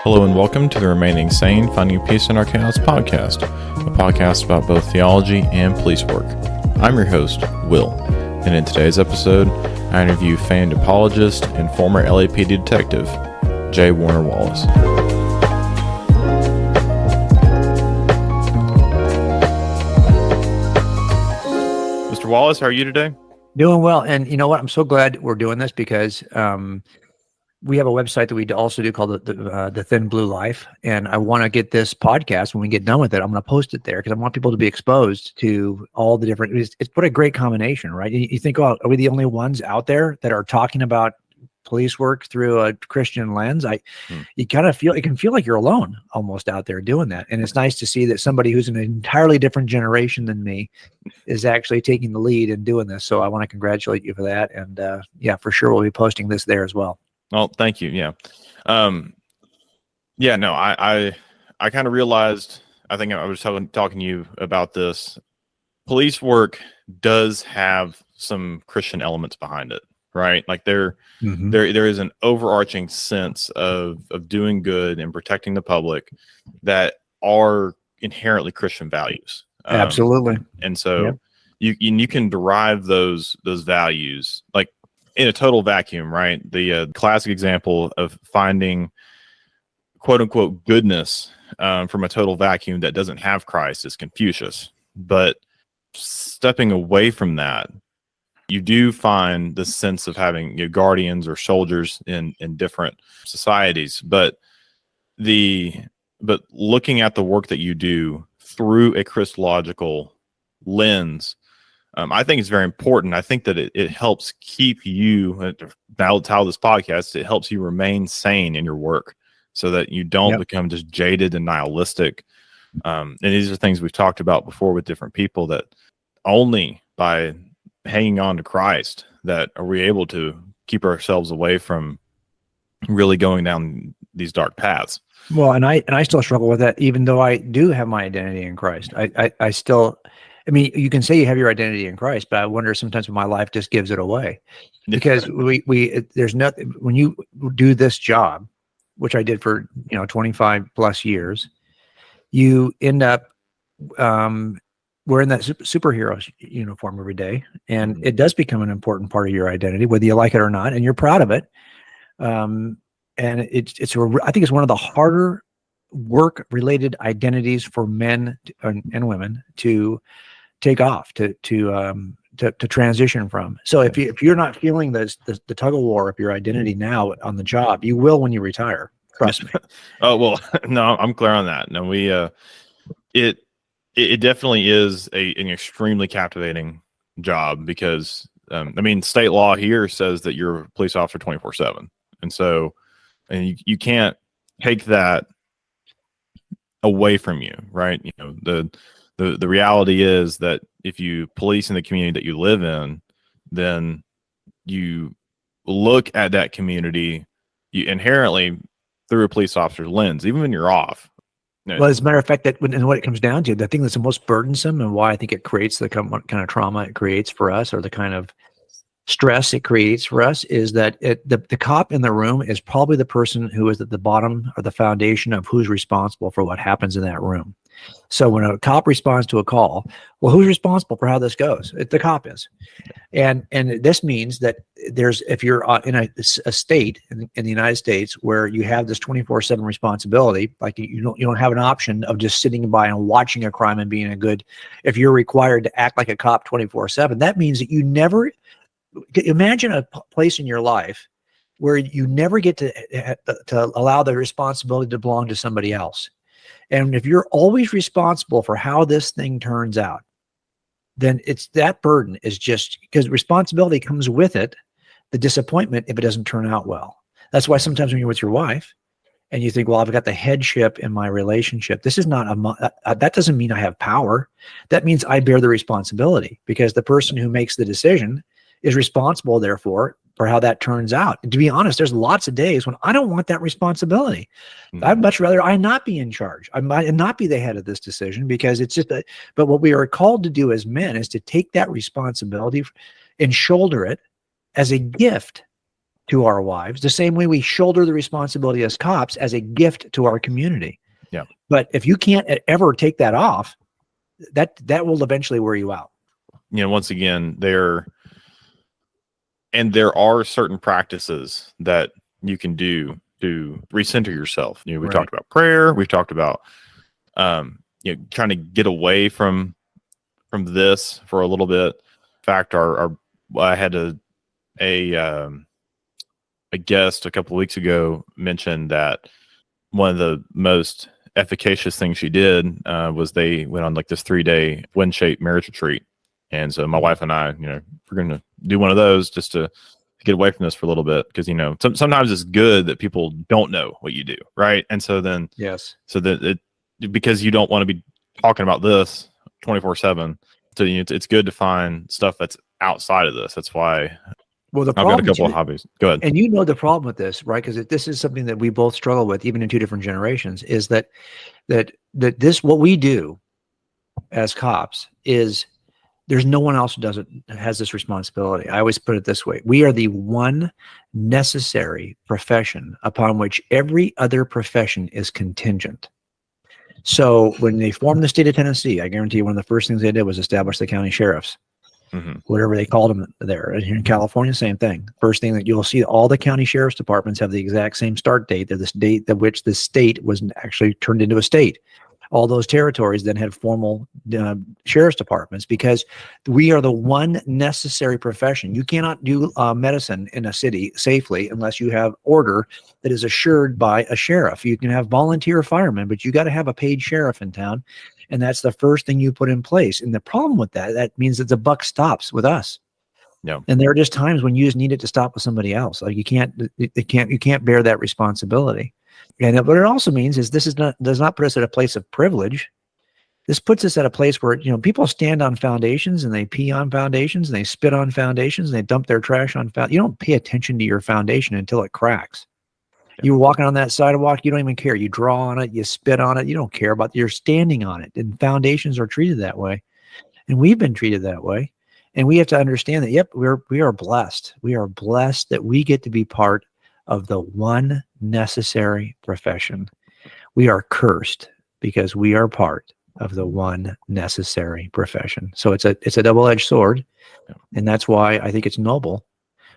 Hello and welcome to the Remaining Sane, Finding Peace in Our Chaos podcast, a podcast about both theology and police work. I'm your host, Will, and in today's episode, I interview famed apologist and former LAPD detective, J Warner Wallace. Mr. Wallace, how are you today? Doing well. And you know what? I'm so glad we're doing this because we have a website that we also do called the Thin Blue Life. And I want to get this podcast, when we get done with it, I'm going to post it there because I want people to be exposed to all the different, it's what a great combination, right? You think, oh, are we the only ones out there that are talking about police work through a Christian lens? You kind of feel, it can feel like you're alone almost out there doing that. And it's nice to see that somebody who's an entirely different generation than me is actually taking the lead and doing this. So I want to congratulate you for that. And yeah, for sure, we'll be posting this there as well. Well, thank you. Yeah. I kind of realized, I think I was talking to you about this. Police work does have some Christian elements behind it, right? Like there is an overarching sense of doing good and protecting the public that are inherently Christian values. Absolutely. And so you can derive those values like in a total vacuum, right? The classic example of finding quote unquote goodness from a total vacuum that doesn't have Christ is Confucius. But stepping away from that, you do find the sense of having guardians or soldiers in different societies. But looking at the work that you do through a Christological lens, I think it's very important. I think that it helps keep you, now how this podcast, it helps you remain sane in your work so that you don't become just jaded and nihilistic. And these are things we've talked about before with different people, that only by hanging on to Christ that are we able to keep ourselves away from really going down these dark paths. Well, and I still struggle with that, even though I do have my identity in Christ. I still, I mean, you can say you have your identity in Christ, but I wonder sometimes when my life just gives it away, because there's nothing, when you do this job, which I did for, 25 plus years, you end up, wearing that superhero uniform every day. And it does become an important part of your identity, whether you like it or not, and you're proud of it. And I think it's one of the harder work-related identities for men and women to take off, to transition from. So if you're not feeling the tug of war of your identity now on the job, you will when you retire. Trust me. Oh well, no, I'm clear on that. No, it definitely is an extremely captivating job because state law here says that you're a police officer 24/7, and so you can't take that away from you, right? The reality is that if you police in the community that you live in, then you look at that community you inherently through a police officer's lens, even when you're off. Well, as a matter of fact, what it comes down to, the thing that's the most burdensome and why I think it creates the kind of trauma it creates for us, or the kind of stress it creates for us, is that the cop in the room is probably the person who is at the bottom or the foundation of who's responsible for what happens in that room. So when a cop responds to a call, well, who's responsible for how this goes? The cop is. And this means that if you're in a state in the United States where you have this 24/7 responsibility, like you don't have an option of just sitting by and watching a crime and being if you're required to act like a cop 24/7, that means that you never imagine a place in your life where you never get to allow the responsibility to belong to somebody else. And if you're always responsible for how this thing turns out, then it's that burden is just because responsibility comes with it, the disappointment if it doesn't turn out well. That's why sometimes when you're with your wife and you think, well, I've got the headship in my relationship, this is not that doesn't mean I have power. That means I bear the responsibility, because the person who makes the decision is responsible, therefore, for how that turns out. And to be honest, there's lots of days when I don't want that responsibility. I'd much rather I not be in charge. I might not be the head of this decision, because it's just but what we are called to do as men is to take that responsibility and shoulder it as a gift to our wives, the same way we shoulder the responsibility as cops as a gift to our community. Yeah. But if you can't ever take that off, that will eventually wear you out. Once again, there are certain practices that you can do to recenter yourself. We talked about prayer. We talked about, trying to get away from this for a little bit. In fact, I had a guest a couple of weeks ago mentioned that one of the most efficacious things she did was they went on like this 3-day wind-shaped marriage retreat. And so my wife and I, we're going to do one of those just to get away from this for a little bit, because sometimes it's good that people don't know what you do, right? And so then because you don't want to be talking about this 24/7, so it's good to find stuff that's outside of this. That's why I've got a couple of hobbies. Go ahead. And the problem with this, right? Because this is something that we both struggle with, even in two different generations, is that this, what we do as cops, is there's no one else who has this responsibility. I always put it this way: we are the one necessary profession upon which every other profession is contingent. So when they formed the state of Tennessee, I guarantee you one of the first things they did was establish the county sheriffs. Whatever they called them there. And here in California, same thing. First thing that you'll see, all the county sheriff's departments have the exact same start date. They're this date at which the state was actually turned into a state. All those territories then had formal sheriff's departments, because we are the one necessary profession. You cannot do medicine in a city safely unless you have order that is assured by a sheriff. You can have volunteer firemen, but you got to have a paid sheriff in town. And that's the first thing you put in place. And the problem with that means that the buck stops with us. Yeah. And there are just times when you just need it to stop with somebody else. Like you can't bear that responsibility. And what it also means is does not put us at a place of privilege. This puts us at a place where, people stand on foundations and they pee on foundations and they spit on foundations and they dump their trash on foundations. You don't pay attention to your foundation until it cracks. You're walking on that sidewalk, you don't even care. You draw on it, you spit on it, you don't care about it. You're standing on it. And foundations are treated that way. And we've been treated that way. And we have to understand that, yep, we are blessed. We are blessed that we get to be part of the one necessary profession. We are cursed because we are part of the one necessary profession. So it's a double-edged sword. And that's why I think it's noble.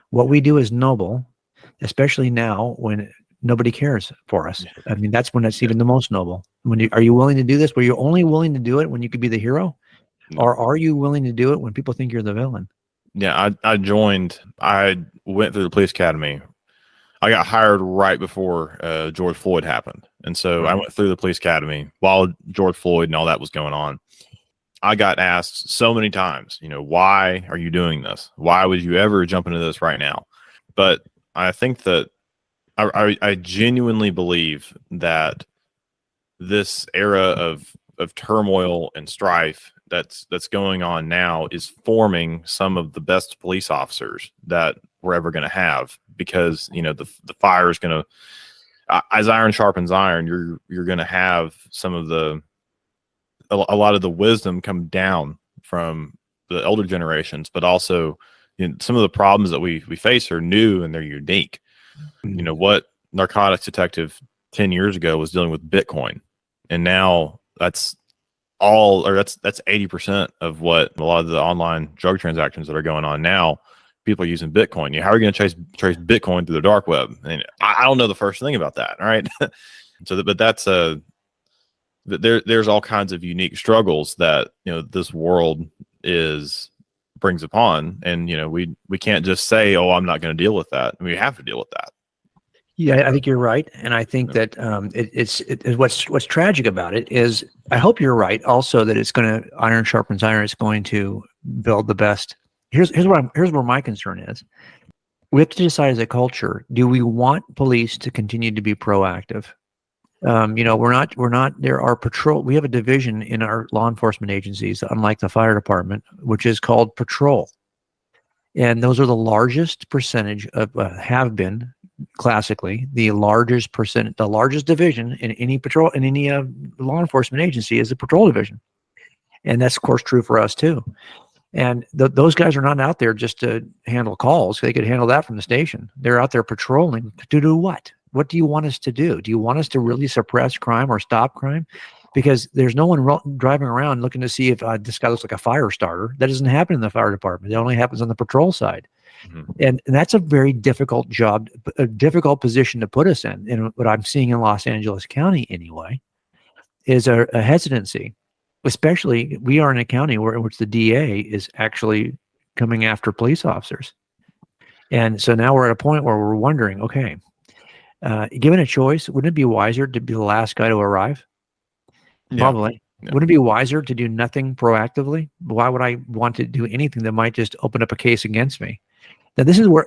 What we do is noble, especially now when nobody cares for us. I mean, that's when it's even the most noble. Are you willing to do this? Were you only willing to do it when you could be the hero? Or are you willing to do it when people think you're the villain? Yeah, I went through the police academy. I got hired right before George Floyd happened. And so I went through the police academy while George Floyd and all that was going on. I got asked so many times, why are you doing this? Why would you ever jump into this right now? But I think that I genuinely believe that this era of turmoil and strife that's going on now is forming some of the best police officers that we're ever going to have, because the fire is going to, as iron sharpens iron, you're going to have some of a lot of the wisdom come down from the elder generations, but also some of the problems that we face are new and they're unique. What narcotics detective 10 years ago was dealing with Bitcoin, and now that's 80% of what a lot of the online drug transactions that are going on now. People are using Bitcoin. How are you going to trace Bitcoin through the dark web? And I don't know the first thing about that. All right. But that's there's all kinds of unique struggles that, this world brings upon. And, we can't just say, oh, I'm not going to deal with that. I mean, we have to deal with that. Yeah, I think you're right. And I think that what's tragic about it is, I hope you're right also, that it's going to, iron sharpens iron. It's going to build the best. Here's where my concern is. We have to decide as a culture, do we want police to continue to be proactive? We're not, there are patrol. We have a division in our law enforcement agencies, unlike the fire department, which is called patrol. And those are the largest percentage of, have been classically the largest division in any patrol, in any law enforcement agency is the patrol division. And that's of course true for us too. And those guys are not out there just to handle calls. They could handle that from the station. They're out there patrolling to do what? What do you want us to do? Do you want us to really suppress crime or stop crime? Because there's no one driving around looking to see if this guy looks like a fire starter. That doesn't happen in the fire department. It only happens on the patrol side. Mm-hmm. And that's a very difficult job, a difficult position to put us in. And what I'm seeing in Los Angeles County anyway is a hesitancy. Especially, we are in a county in which the DA is actually coming after police officers. And so now we're at a point where we're wondering, okay, given a choice, wouldn't it be wiser to be the last guy to arrive? Yeah. Probably. Yeah. Wouldn't it be wiser to do nothing proactively? Why would I want to do anything that might just open up a case against me? Now, this is where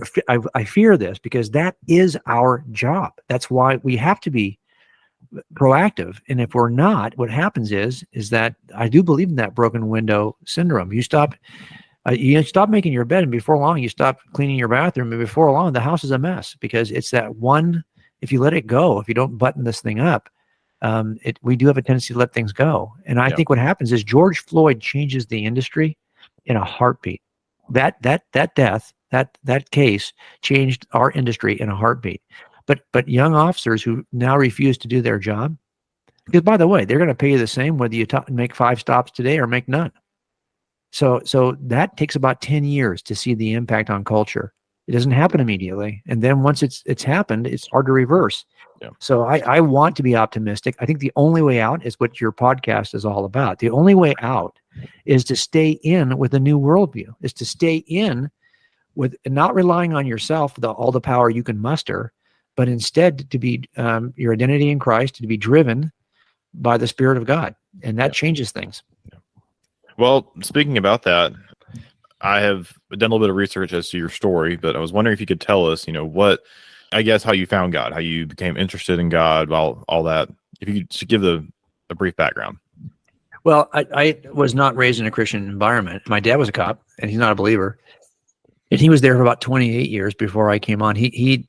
I fear this, because that is our job. That's why we have to be proactive. And if we're not, what happens is that I do believe in that broken window syndrome. You stop making your bed, and before long you stop cleaning your bathroom, and before long the house is a mess, because it's that one, if you let it go, if you don't button this thing up, we do have a tendency to let things go. And I think what happens is George Floyd changes the industry in a heartbeat. That death, that case changed our industry in a heartbeat. But young officers who now refuse to do their job, because by the way, they're going to pay you the same whether you make 5 stops today or make none. So that takes about 10 years to see the impact on culture. It doesn't happen immediately, and then once it's happened, it's hard to reverse. Yeah. So I want to be optimistic. I think the only way out is what your podcast is all about. The only way out is to stay in with a new worldview. Is to stay in with not relying on yourself, all the power you can muster, but instead to be your identity in Christ, to be driven by the Spirit of God. And that changes things. Yeah. Well, speaking about that, I have done a little bit of research as to your story, but I was wondering if you could tell us, how you found God, how you became interested in God, all that. If you could just give a brief background. Well, I was not raised in a Christian environment. My dad was a cop, and he's not a believer. And he was there for about 28 years before I came on. He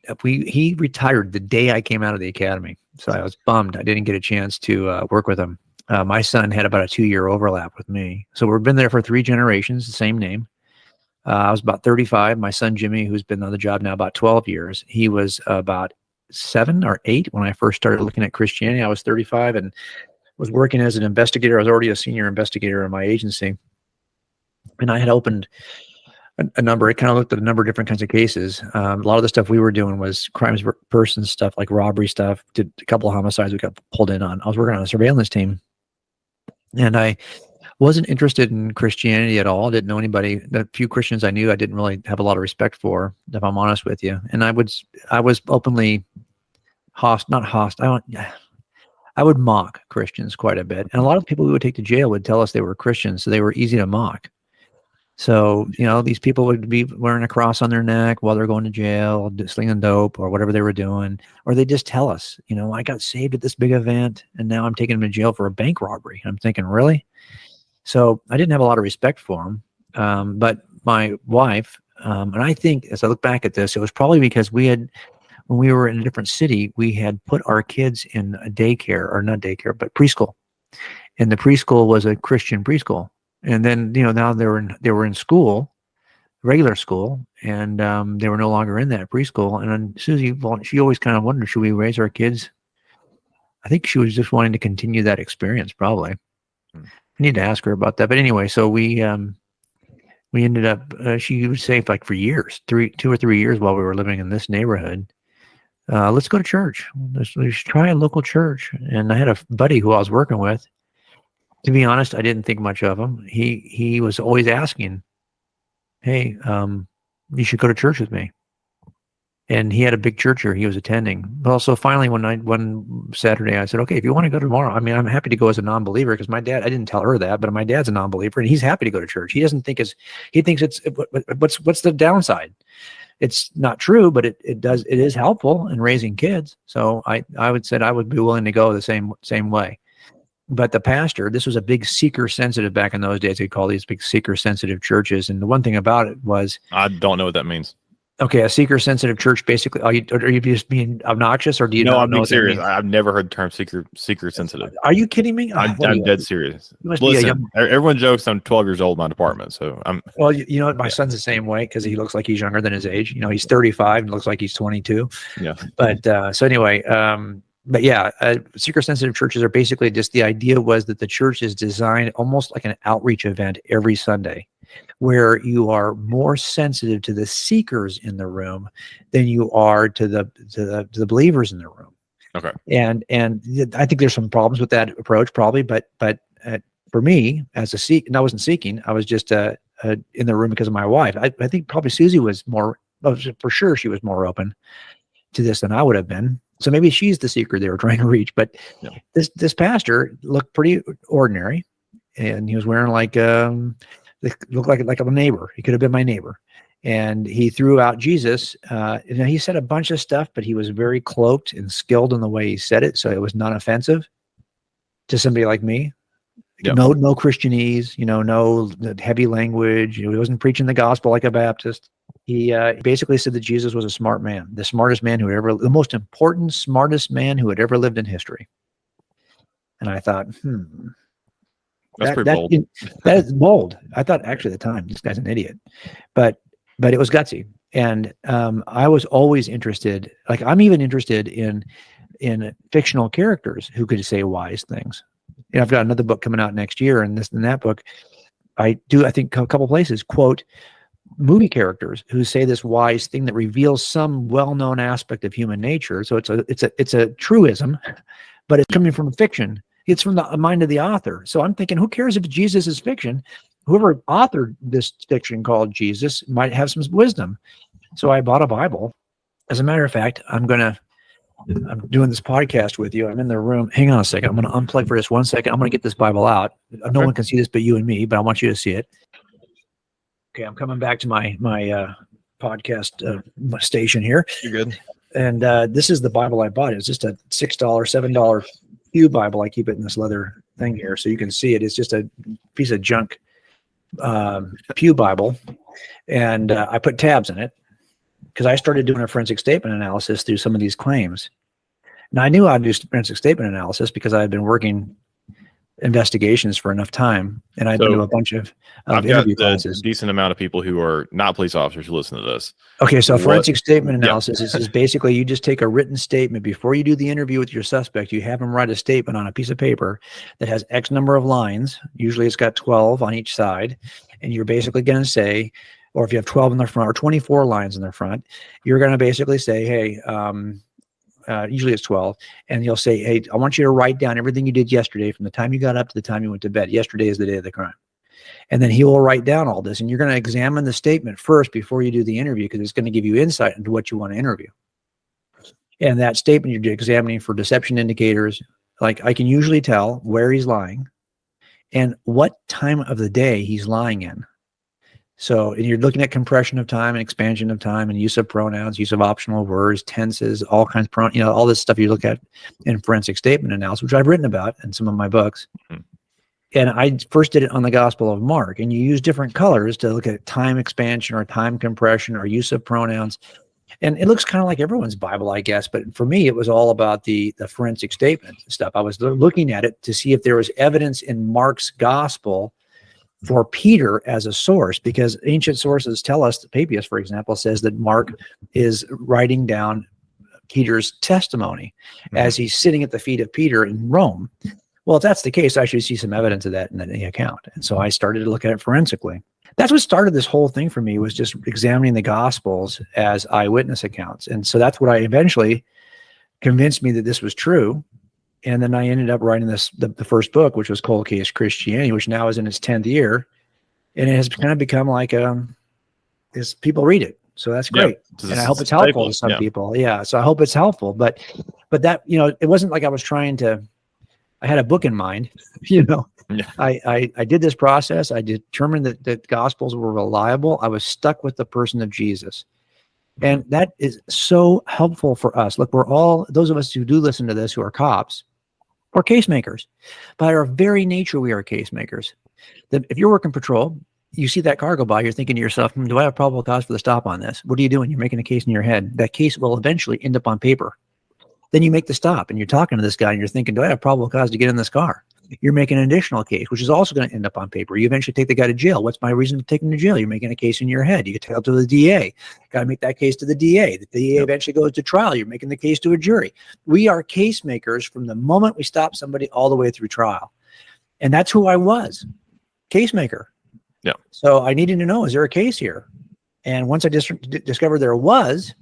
retired the day I came out of the academy. So I was bummed I didn't get a chance to work with him. My son had about a 2-year overlap with me. So we've been there for 3 generations, the same name. I was about 35. My son, Jimmy, who's been on the job now about 12 years, he was about 7 or 8 when I first started looking at Christianity. I was 35 and was working as an investigator. I was already a senior investigator in my agency. And I had opened a number, it kind of looked at a number of different kinds of cases. A lot of the stuff we were doing was crimes of person stuff, like robbery stuff. Did a couple of homicides we got pulled in on. I was working on a surveillance team, and I wasn't interested in Christianity at all. Didn't know anybody. The few Christians I knew, I didn't really have a lot of respect for, if I'm honest with you. And I was openly not hostile. I would mock Christians quite a bit. And a lot of people we would take to jail would tell us they were Christians, so they were easy to mock. So, these people would be wearing a cross on their neck while they're going to jail, slinging dope or whatever they were doing. Or they just tell us, I got saved at this big event and now I'm taking them to jail for a bank robbery. I'm thinking, really? So I didn't have a lot of respect for them. But my wife, and I think as I look back at this, it was probably because when we were in a different city, we had put our kids in a daycare, or not daycare, but preschool. And the preschool was a Christian preschool. And then, now they were in school, regular school, and they were no longer in that preschool. And then Susie, she always kind of wondered, should we raise our kids? I think she was just wanting to continue that experience, probably. I need to ask her about that. But anyway, so we ended up, she was safe like for years, 2 or 3 years while we were living in this neighborhood. Let's go to church. Let's try a local church. And I had a buddy who I was working with. To be honest, I didn't think much of him. He was always asking, hey, you should go to church with me. And he had a big church here he was attending. But also finally one Saturday, I said, okay, if you want to go tomorrow, I'm happy to go as a non-believer, because my dad, I didn't tell her that, but my dad's a non-believer and he's happy to go to church. He doesn't think he thinks what's the downside? It's not true, but it is helpful in raising kids. So I would be willing to go the same way. But the pastor, this was a big seeker-sensitive back in those days. They'd call these big seeker-sensitive churches. And the one thing about it was... I don't know what that means. Okay, a seeker-sensitive church, basically. Are you just being obnoxious, or do you No, not I'm know being what that serious. means? I've never heard the term seeker sensitive. Are you kidding me? What are I'm you? dead serious. You must be a Listen, young. everyone jokes I'm 12 years old in my department, so I'm. Well, you know what? My Yeah. son's the same way because he looks like he's younger than his age. You know, he's 35 and looks like he's 22. Yeah. But so anyway, but yeah, seeker-sensitive churches are basically just the idea was that the church is designed almost like an outreach event every Sunday, where you are more sensitive to the seekers in the room than you are to the believers in the room. Okay. And I think there's some problems with that approach, probably, but for me, as a seek, and I wasn't seeking, I was just in the room because of my wife. I think probably Susie was more, for sure, she was more open to this than I would have been. So maybe she's the seeker they were trying to reach. But Yeah. this pastor looked pretty ordinary, and he was wearing like looked like a neighbor. He could have been my neighbor. And he threw out Jesus. He said a bunch of stuff, but he was very cloaked and skilled in the way he said it, so it was not offensive to somebody like me. Yep. No Christianese, no heavy language. He wasn't preaching the gospel like a Baptist. He basically said that Jesus was a smart man, the smartest man the most important, smartest man who had ever lived in history. And I thought, That's pretty bold. That is bold. I thought actually at the time, this guy's an idiot, but it was gutsy. And I was always interested, like I'm even interested in fictional characters who could say wise things. I've got another book coming out next year, and in that book, I think a couple places quote movie characters who say this wise thing that reveals some well-known aspect of human nature. So it's a truism, but it's coming from fiction. It's from the mind of the author. So I'm thinking, who cares if Jesus is fiction? Whoever authored this fiction called Jesus might have some wisdom. So I bought a Bible. As a matter of fact, I'm doing this podcast with you. I'm in the room. Hang on a second. I'm going to unplug for just 1 second. I'm going to get this Bible out. No one can see this but you and me, but I want you to see it. Okay, I'm coming back to my podcast station here. You're good. And this is the Bible I bought. It's just a $6, $7 Pew Bible. I keep it in this leather thing here so you can see it. It's just a piece of junk Pew Bible. And I put tabs in it because I started doing a forensic statement analysis through some of these claims. Now, I knew I'd do forensic statement analysis because I had been working investigations for enough time, and I've been to a bunch of interview classes. A decent amount of people who are not police officers who listen to this. Okay, so forensic statement analysis is basically you just take a written statement before you do the interview with your suspect. You have them write a statement on a piece of paper that has X number of lines. Usually it's got 12 on each side, and you're basically going to say, or if you have 12 in the front or 24 lines in the front, you're going to basically say, hey, usually it's 12, and you'll say, hey, I want you to write down everything you did yesterday from the time you got up to the time you went to bed. Yesterday is the day of the crime. And then he will write down all this, and you're going to examine the statement first before you do the interview because it's going to give you insight into what you want to interview. And that statement you're examining for deception indicators, like I can usually tell where he's lying and what time of the day he's lying in. So, and you're looking at compression of time and expansion of time and use of pronouns, use of optional words, tenses, all kinds of all this stuff you look at in forensic statement analysis, which I've written about in some of my books. Mm-hmm. And I first did it on the Gospel of Mark, and you use different colors to look at time expansion or time compression or use of pronouns. And it looks kind of like everyone's Bible, I guess. But for me, it was all about the forensic statement stuff. I was looking at it to see if there was evidence in Mark's gospel for Peter as a source, because ancient sources tell us that Papias, for example, says that Mark is writing down Peter's testimony as he's sitting at the feet of Peter in Rome. Well, if that's the case, I should see some evidence of that in the account. And so I started to look at it forensically. That's what started this whole thing for me, was just examining the Gospels as eyewitness accounts. And so that's what I eventually convinced me that this was true. And then I ended up writing the first book, which was Cold Case Christianity, which now is in its 10th year. And it has kind of become like, as people read it. So that's great. Yeah, and I hope it's helpful to some people. Yeah. So I hope it's helpful. But that, it wasn't like I was I had a book in mind, Yeah. I did this process. I determined that the Gospels were reliable. I was stuck with the person of Jesus. And that is so helpful for us. Look, we're all, those of us who do listen to this, who are cops, or case makers. By our very nature, we are case makers. If you're working patrol you see that car go by, you're thinking to yourself, do I have probable cause for the stop on this? What are you doing? You're making a case in your head. That case will eventually end up on paper. Then you make the stop and you're talking to this guy and you're thinking, do I have probable cause to get in this car? You're making an additional case, which is also going to end up on paper. You eventually take the guy to jail. What's my reason to take him to jail? You're making a case in your head. You get taken to the DA. Got to make that case to the DA. The DA eventually goes to trial. You're making the case to a jury. We are case makers from the moment we stop somebody all the way through trial. And that's who I was, case maker. Yeah. So I needed to know, is there a case here? And once I discovered there was,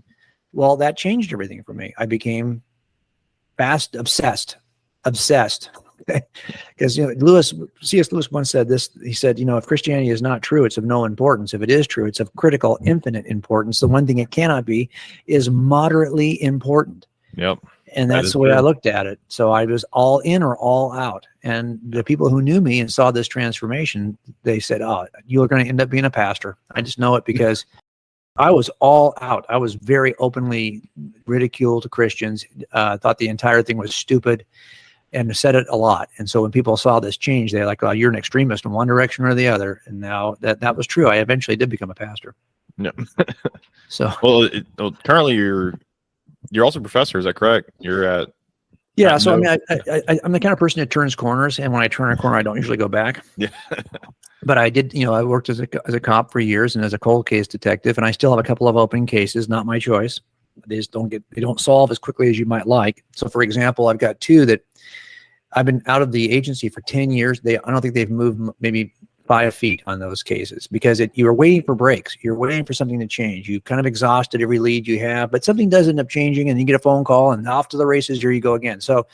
well, that changed everything for me. I became obsessed. Because C.S. Lewis once said this. He said, if Christianity is not true, it's of no importance. If it is true, it's of critical, infinite importance. The one thing it cannot be is moderately important. Yep. And that's the way I looked at it. So I was all in or all out. And the people who knew me and saw this transformation, they said, oh, you're going to end up being a pastor. I just know it because I was all out. I was very openly ridiculed Christians, thought the entire thing was stupid, and said it a lot. And so when people saw this change, they're like, oh, you're an extremist in one direction or the other. And now that was true. I eventually did become a pastor. Yeah. So currently you're also a professor. Is that correct? You're at. Yeah. So I'm the kind of person that turns corners. And when I turn a corner, I don't usually go back. Yeah. But I did, I worked as a cop for years and as a cold case detective. And I still have a couple of open cases, not my choice. They just don't solve as quickly as you might like. So for example, I've got two that I've been out of the agency for 10 years. I don't think they've moved maybe 5 feet on those cases because you're waiting for breaks. You're waiting for something to change. You've kind of exhausted every lead you have, but something does end up changing and you get a phone call and off to the races, here you go again. So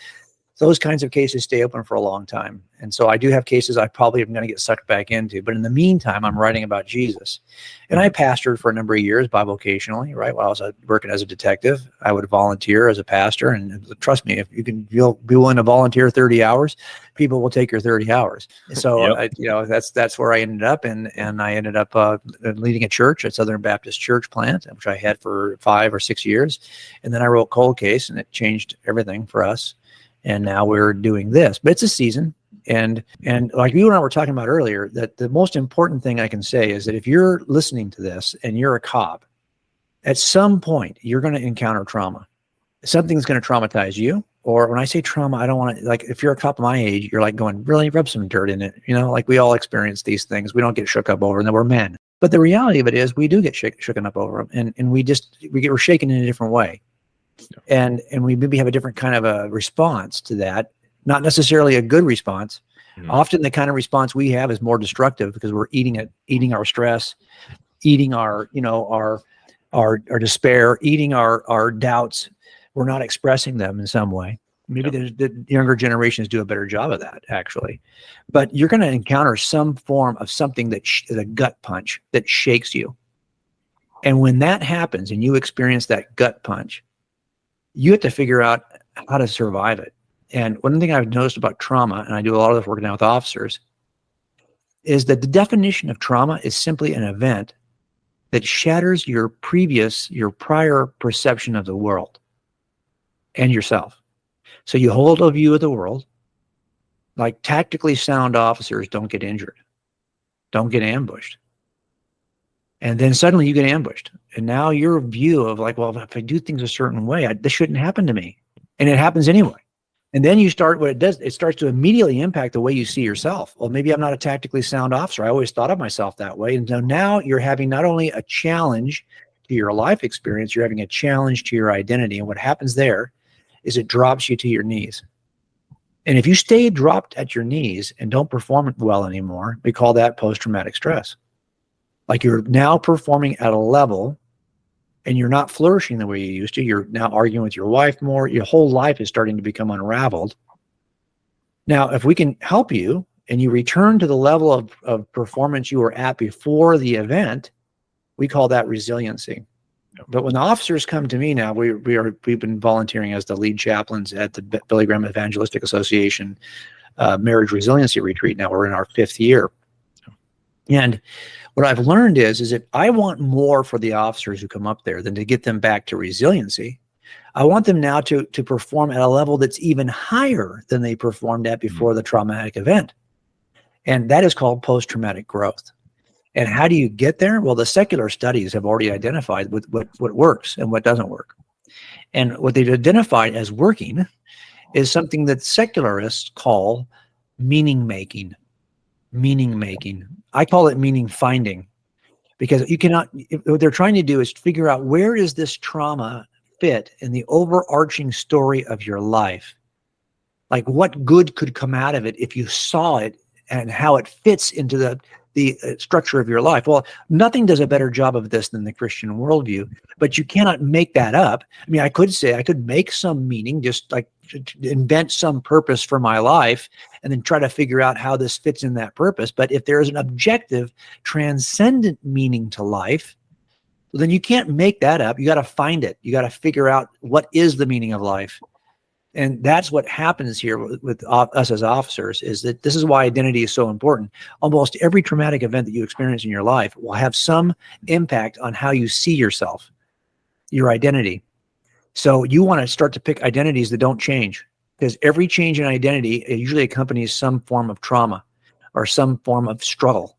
those kinds of cases stay open for a long time. And so I do have cases I probably am going to get sucked back into. But in the meantime, I'm writing about Jesus. And I pastored for a number of years bivocationally, right? While I was working as a detective, I would volunteer as a pastor. And trust me, if you'll be willing to volunteer 30 hours, people will take your 30 hours. So, that's where I ended up. And I ended up leading a church, a Southern Baptist church plant, which I had for 5 or 6 years. And then I wrote Cold Case, and it changed everything for us. And now we're doing this, but it's a season. And like you and I were talking about earlier, that the most important thing I can say is that if you're listening to this and you're a cop, at some point you're going to encounter trauma. Something's going to traumatize you. Or when I say trauma, I don't want to, like, if you're a cop my age, you're like going, really rub some dirt in it. Like we all experience these things. We don't get shook up over them. We're men. But the reality of it is we do get shooken up over them. And we're shaken in a different way. And we maybe have a different kind of a response to that, not necessarily a good response. Mm-hmm. Often the kind of response we have is more destructive because we're eating our stress, eating our despair, eating our doubts. We're not expressing them in some way. Maybe the younger generations do a better job of that, actually. But you're going to encounter some form of something that is a gut punch that shakes you. And when that happens and you experience that gut punch, you have to figure out how to survive it. And one thing I've noticed about trauma, and I do a lot of this work now with officers, is that the definition of trauma is simply an event that shatters your prior perception of the world and yourself. So you hold a view of the world, like tactically sound officers don't get injured, don't get ambushed. And then suddenly you get ambushed. And now your view of like, well, if I do things a certain way, this shouldn't happen to me. And it happens anyway. And then it starts to immediately impact the way you see yourself. Well, maybe I'm not a tactically sound officer. I always thought of myself that way. And so now you're having not only a challenge to your life experience, you're having a challenge to your identity. And what happens there is it drops you to your knees. And if you stay dropped at your knees and don't perform well anymore, we call that post-traumatic stress. Like you're now performing at a level and you're not flourishing the way you used to. You're now arguing with your wife more. Your whole life is starting to become unraveled. Now, if we can help you and you return to the level of performance you were at before the event, we call that resiliency. But when the officers come to me now, we've been volunteering as the lead chaplains at the Billy Graham Evangelistic Association Marriage Resiliency Retreat. Now we're in our 5th year. And what I've learned is that I want more for the officers who come up there than to get them back to resiliency. I want them now to perform at a level that's even higher than they performed at before the traumatic event. And that is called post-traumatic growth. And how do you get there? Well, the secular studies have already identified what works and what doesn't work. And what they've identified as working is something that secularists call meaning making. Meaning making. I call it meaning finding, because you cannot, what they're trying to do is figure out, where does this trauma fit in the overarching story of your life? Like, what good could come out of it if you saw it, and how it fits into the structure of your life? Well, nothing does a better job of this than the Christian worldview, but you cannot make that up. I mean, I could make some meaning, just like invent some purpose for my life, and then try to figure out how this fits in that purpose. But if there is an objective, transcendent meaning to life, then you can't make that up. You got to find it. You got to figure out what is the meaning of life. And that's what happens here with us as officers, is that this is why identity is so important. Almost every traumatic event that you experience in your life will have some impact on how you see yourself, your identity. So you want to start to pick identities that don't change, because every change in identity usually accompanies some form of trauma or some form of struggle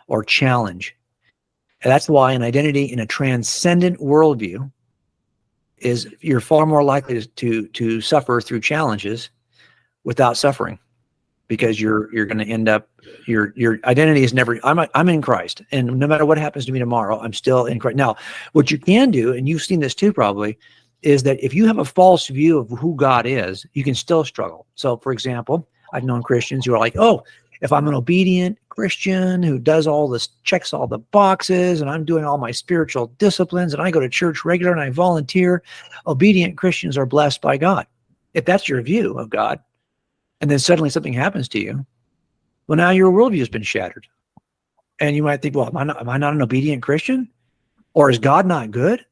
or challenge. And that's why an identity in a transcendent worldview is, you're far more likely to suffer through challenges without suffering, because you're going to end up, your identity is never, I'm in Christ, and no matter what happens to me tomorrow, I'm still in Christ. Now, what you can do, and you've seen this too probably, is that if you have a false view of who God is, you can still struggle. So, for example, I've known Christians who are like, oh, if I'm an obedient Christian who does all this, checks all the boxes, and I'm doing all my spiritual disciplines, and I go to church regular and I volunteer, obedient Christians are blessed by God. If that's your view of God, and then suddenly something happens to you, well, now your worldview has been shattered. And you might think, well, am I not an obedient Christian? Or is God not good?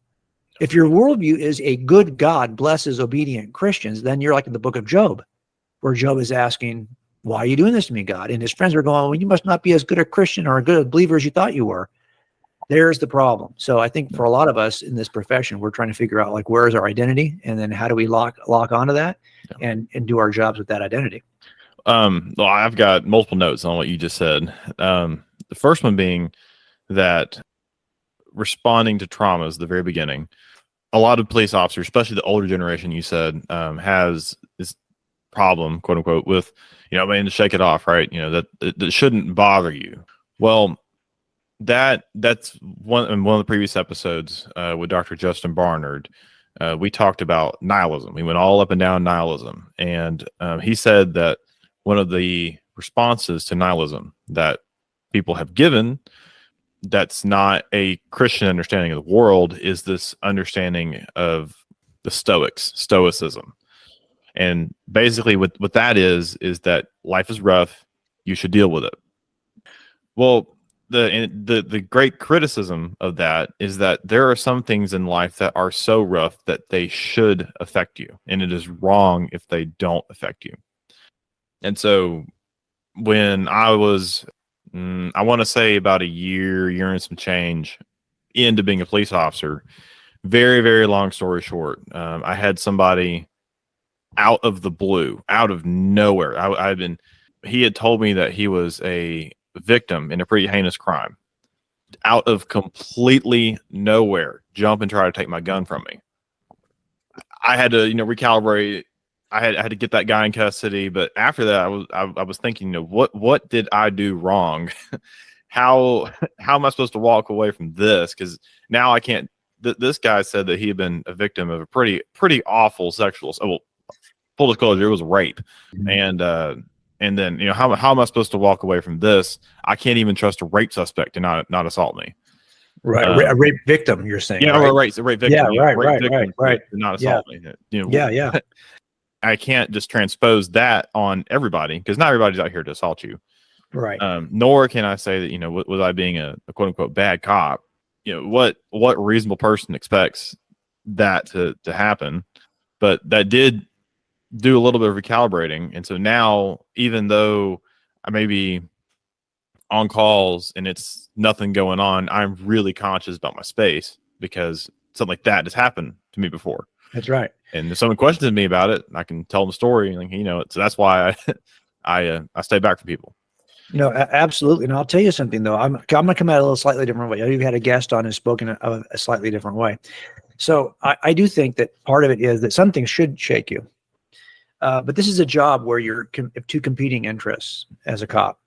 If your worldview is a good God blesses obedient Christians, then you're like in the book of Job, where Job is asking, why are you doing this to me, God? And his friends are going, well, you must not be as good a Christian or a good a believer as you thought you were. There's the problem. So I think for a lot of us in this profession, we're trying to figure out, like, where is our identity? And then how do we lock onto that and do our jobs with that identity? Well, I've got multiple notes on what you just said. The first one being that responding to traumas at the very beginning, a lot of police officers, especially the older generation, you said, has this problem, quote unquote, with, man, to shake it off, right? That shouldn't bother you. Well, that's one of the previous episodes with Dr. Justin Barnard. We talked about nihilism. We went all up and down nihilism, and he said that one of the responses to nihilism that people have given, that's not a Christian understanding of the world, is this understanding of the Stoicism. And basically what that is that life is rough, you should deal with it. Well, the great criticism of that is that there are some things in life that are so rough that they should affect you, and it is wrong if they don't affect you. And so when I was, I want to say about a year and some change into being a police officer, very, very long story short, I had somebody out of the blue, out of nowhere. He had told me that he was a victim in a pretty heinous crime. Out of completely nowhere, jump and try to take my gun from me. I had to, recalibrate. I had to get that guy in custody. But after that, I was thinking, what did I do wrong? How am I supposed to walk away from this? Because now I can't. This guy said that he had been a victim of a pretty awful sexual. Well, full disclosure, it was rape. Mm-hmm. And then, how am I supposed to walk away from this? I can't even trust a rape suspect to not assault me. Right. A rape victim, you're saying. Yeah, right? A rape victim. Yeah, right. To not assault me. Yeah. I can't just transpose that on everybody, because not everybody's out here to assault you. Right. Nor can I say that, with I being a quote unquote bad cop, what reasonable person expects that to happen. But that did do a little bit of recalibrating. And so now, even though I may be on calls and it's nothing going on, I'm really conscious about my space, because something like that has happened to me before. That's right. And if someone questions me about it, I can tell them the story, so that's why I stay back from people. No, absolutely. And I'll tell you something though. I'm going to come at it a little slightly different way. You've had a guest on who's spoken a slightly different way. So I do think that part of it is that some things should shake you. But this is a job where you're two competing interests as a cop.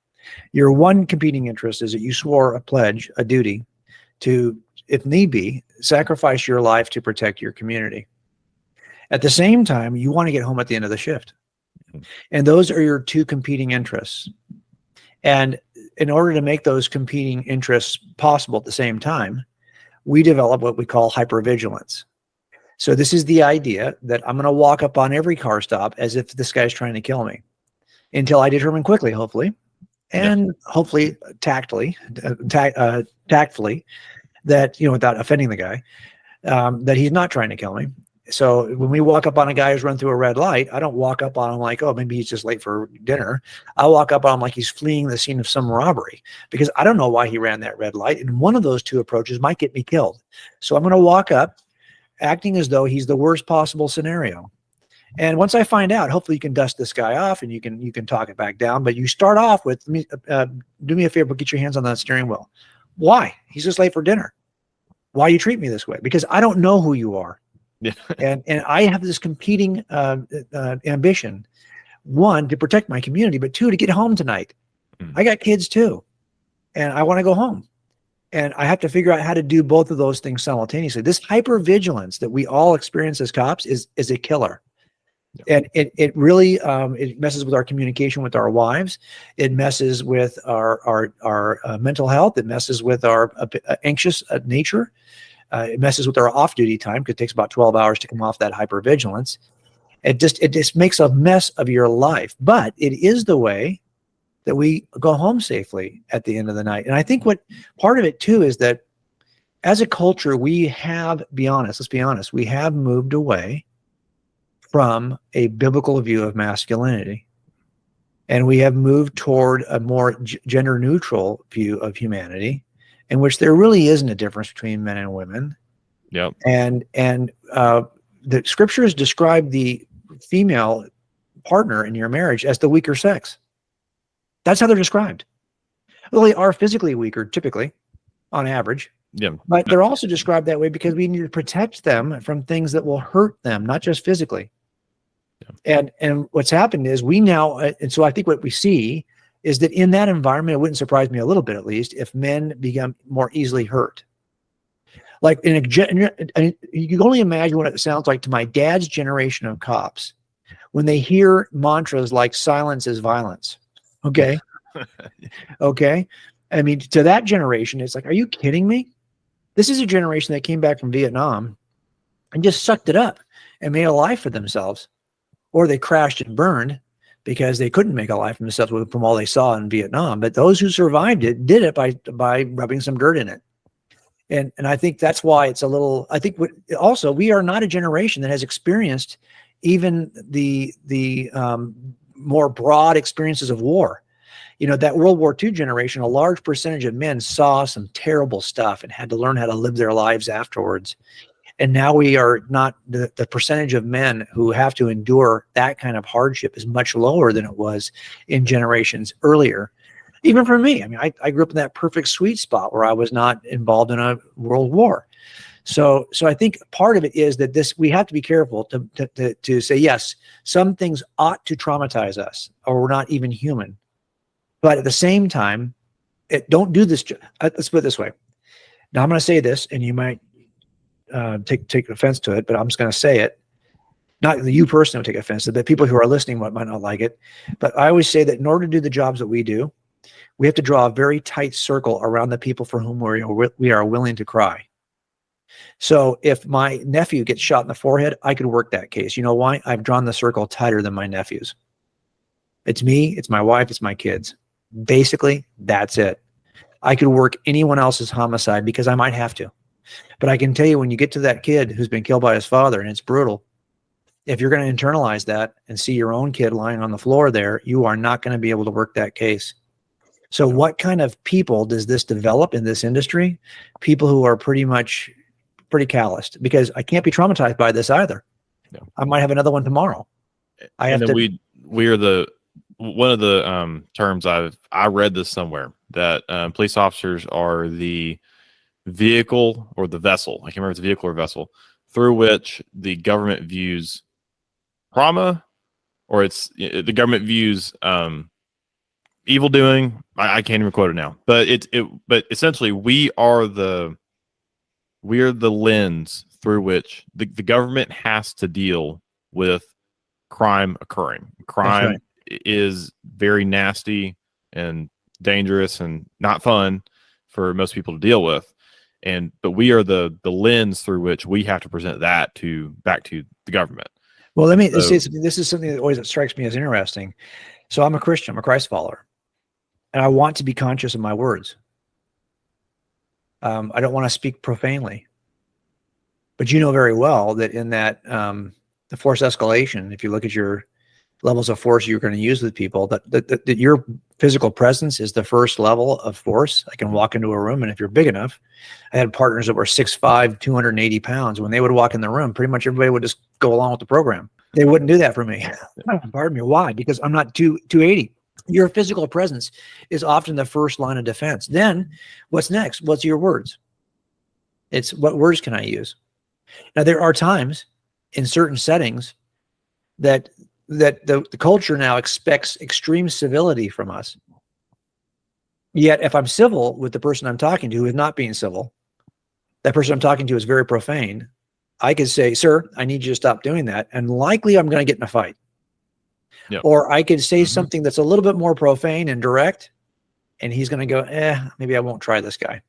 Your one competing interest is that you swore a pledge, a duty to, if need be, sacrifice your life to protect your community. At the same time, you want to get home at the end of the shift. And those are your two competing interests. And in order to make those competing interests possible at the same time, we develop what we call hypervigilance. So this is the idea that I'm going to walk up on every car stop as if this guy's trying to kill me until I determine quickly, hopefully, and hopefully tactfully, that, without offending the guy, that he's not trying to kill me. So when we walk up on a guy who's run through a red light, I don't walk up on him like, oh, maybe he's just late for dinner. I walk up on him like he's fleeing the scene of some robbery, because I don't know why he ran that red light. And one of those two approaches might get me killed. So I'm going to walk up acting as though he's the worst possible scenario. And once I find out, hopefully you can dust this guy off and you can talk it back down. But you start off with, do me a favor, get your hands on that steering wheel. Why? He's just late for dinner. Why you treat me this way? Because I don't know who you are. Yeah. and I have this competing ambition, one, to protect my community, but two, to get home tonight. I got kids too, and I want to go home. And I have to figure out how to do both of those things simultaneously. This hypervigilance that we all experience as cops is a killer. And it really it messes with our communication with our wives. It messes with our mental health. It messes with our anxious nature. It messes with our off-duty time, because it takes about 12 hours to come off that hypervigilance. It just makes a mess of your life. But it is the way that we go home safely at the end of the night. And I think what part of it too is that as a culture, we have, let's be honest, we have moved away from a biblical view of masculinity. And we have moved toward a more gender neutral view of humanity, in which there really isn't a difference between men and women. Yep. And the scriptures describe the female partner in your marriage as the weaker sex. That's how they're described. Well, they are physically weaker, typically, on average. Yeah. But they're also described that way because we need to protect them from things that will hurt them, not just physically. Yeah. And what's happened is we now, and so I think what we see is that in that environment, it wouldn't surprise me a little bit, at least, if men become more easily hurt. Like you can only imagine what it sounds like to my dad's generation of cops when they hear mantras like "silence is violence." Okay. Okay. I mean, to that generation, it's like, are you kidding me? This is a generation that came back from Vietnam and just sucked it up and made a life for themselves, or they crashed and burned because they couldn't make a life for themselves from all they saw in Vietnam. But those who survived it did it by rubbing some dirt in it. And I think that's why it's a little, I think also we are not a generation that has experienced even the more broad experiences of war. That World War II generation, a large percentage of men saw some terrible stuff and had to learn how to live their lives afterwards. And now we are not, the percentage of men who have to endure that kind of hardship is much lower than it was in generations earlier. Even for me, I mean, I grew up in that perfect sweet spot where I was not involved in a world war. So I think part of it is that we have to be careful to say, yes, some things ought to traumatize us, or we're not even human. But at the same time, don't do this. Let's put it this way. Now I'm going to say this, and you might take offense to it, but I'm just going to say it. Not you personally will take offense to it, but people who are listening might not like it. But I always say that in order to do the jobs that we do, we have to draw a very tight circle around the people for whom we are willing to cry. So if my nephew gets shot in the forehead, I could work that case. You know why? I've drawn the circle tighter than my nephews. It's me, it's my wife, it's my kids. Basically, that's it. I could work anyone else's homicide because I might have to. But I can tell you, when you get to that kid who's been killed by his father, and it's brutal, if you're going to internalize that and see your own kid lying on the floor there, you are not going to be able to work that case. So what kind of people does this develop in this industry? People who are pretty calloused, because I can't be traumatized by this either. No. I might have another one tomorrow. We are one of the terms I read this somewhere, that police officers are the vehicle or the vessel. I can't remember if it's a vehicle or vessel through which the government views trauma, or the government views evil doing. I can't even quote it now, but but essentially we are the lens through which the government has to deal with crime occurring. Crime right. is very nasty and dangerous and not fun for most people to deal with. But we are the lens through which we have to present that back to the government. Well, let me So, say something. This is something that always strikes me as interesting. So I'm a Christian, I'm a Christ follower, and I want to be conscious of my words. I don't want to speak profanely, but you know very well that in that the force escalation, if you look at your levels of force you're going to use with people, that your physical presence is the first level of force. I can walk into a room, and if you're big enough, I had partners that were 6'5", 280 pounds. When they would walk in the room, pretty much everybody would just go along with the program. They wouldn't do that for me. Pardon me. Why? Because I'm not 280. Your physical presence is often the first line of defense. Then what's next? What's your words? It's what words can I use? Now, there are times in certain settings that the culture now expects extreme civility from us. Yet if I'm civil with the person I'm talking to who is not being civil, that person I'm talking to is very profane, I could say, sir, I need you to stop doing that. And likely I'm going to get in a fight. Yep. Or I could say something that's a little bit more profane and direct, and he's going to go, maybe I won't try this guy.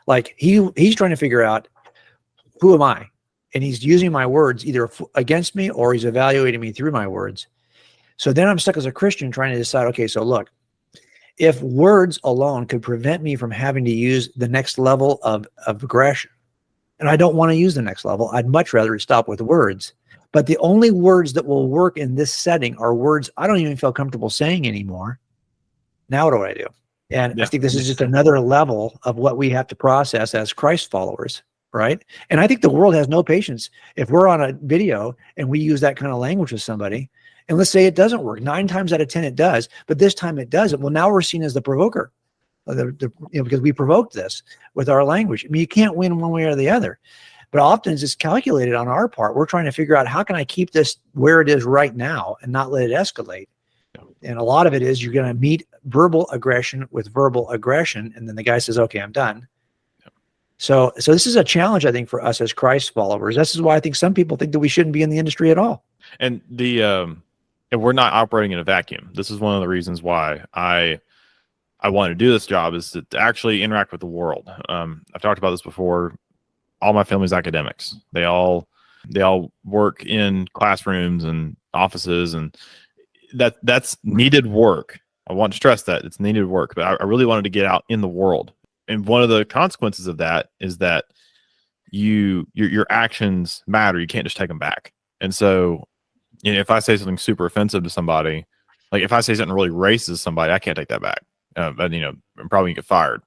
Like he's trying to figure out, who am I? And he's using my words either against me, or he's evaluating me through my words. So then I'm stuck as a Christian trying to decide, okay, so look, if words alone could prevent me from having to use the next level of aggression, and I don't want to use the next level, I'd much rather stop with words. But the only words that will work in this setting are words I don't even feel comfortable saying anymore. Now what do I do? And I think this is just another level of what we have to process as Christ followers, right? And I think the world has no patience. If we're on a video and we use that kind of language with somebody, and let's say it doesn't work, 9 times out of 10 it does, but this time it doesn't. Well, now we're seen as the provoker, because we provoked this with our language. I mean, you can't win one way or the other. But often it's calculated on our part. We're trying to figure out, how can I keep this where it is right now and not let it escalate? And a lot of it is you're going to meet verbal aggression with verbal aggression. And then the guy says, okay, I'm done. So this is a challenge, I think, for us as Christ followers. This is why I think some people think that we shouldn't be in the industry at all. And and we're not operating in a vacuum. This is one of the reasons why I want to do this job, is to actually interact with the world. I've talked about this before. All my family's academics. They all work in classrooms and offices, and that's needed work. I want to stress that it's needed work, but I really wanted to get out in the world. And one of the consequences of that is that your actions matter. You can't just take them back. And so, if I say something super offensive to somebody, like if I say something really racist to somebody, I can't take that back. But I'm probably gonna get fired.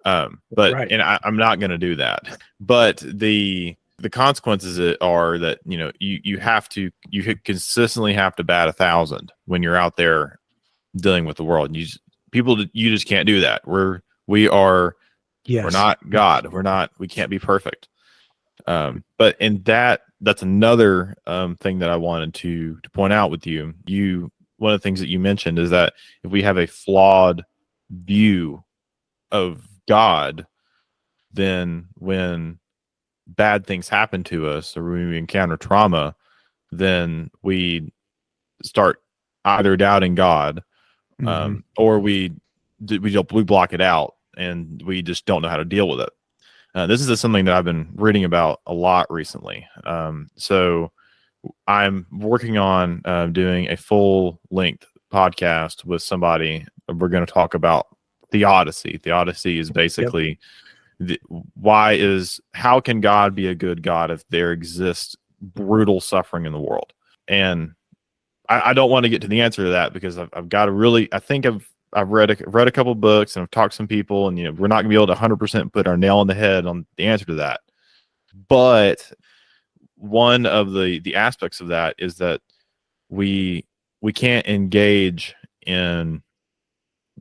But right. And I'm not going to do that. But the consequences are that you consistently have to bat 1,000 when you're out there dealing with the world. You just can't do that. We're not God. We can't be perfect. But that's another thing that I wanted to point out with you. One of the things that you mentioned is that if we have a flawed view of God, then when bad things happen to us, or when we encounter trauma, then we start either doubting God, or we block it out, and we just don't know how to deal with it. This is something that I've been reading about a lot recently. So I'm working on doing a full-length podcast with somebody. We're going to talk about theodicy. Theodicy is basically how can God be a good God if there exists brutal suffering in the world? And I don't want to get to the answer to that, because I've got to really, I think I've read a couple of books, and I've talked to some people, and we're not gonna be able to 100% put our nail on the head on the answer to that. But one of the aspects of that is that we we can't engage in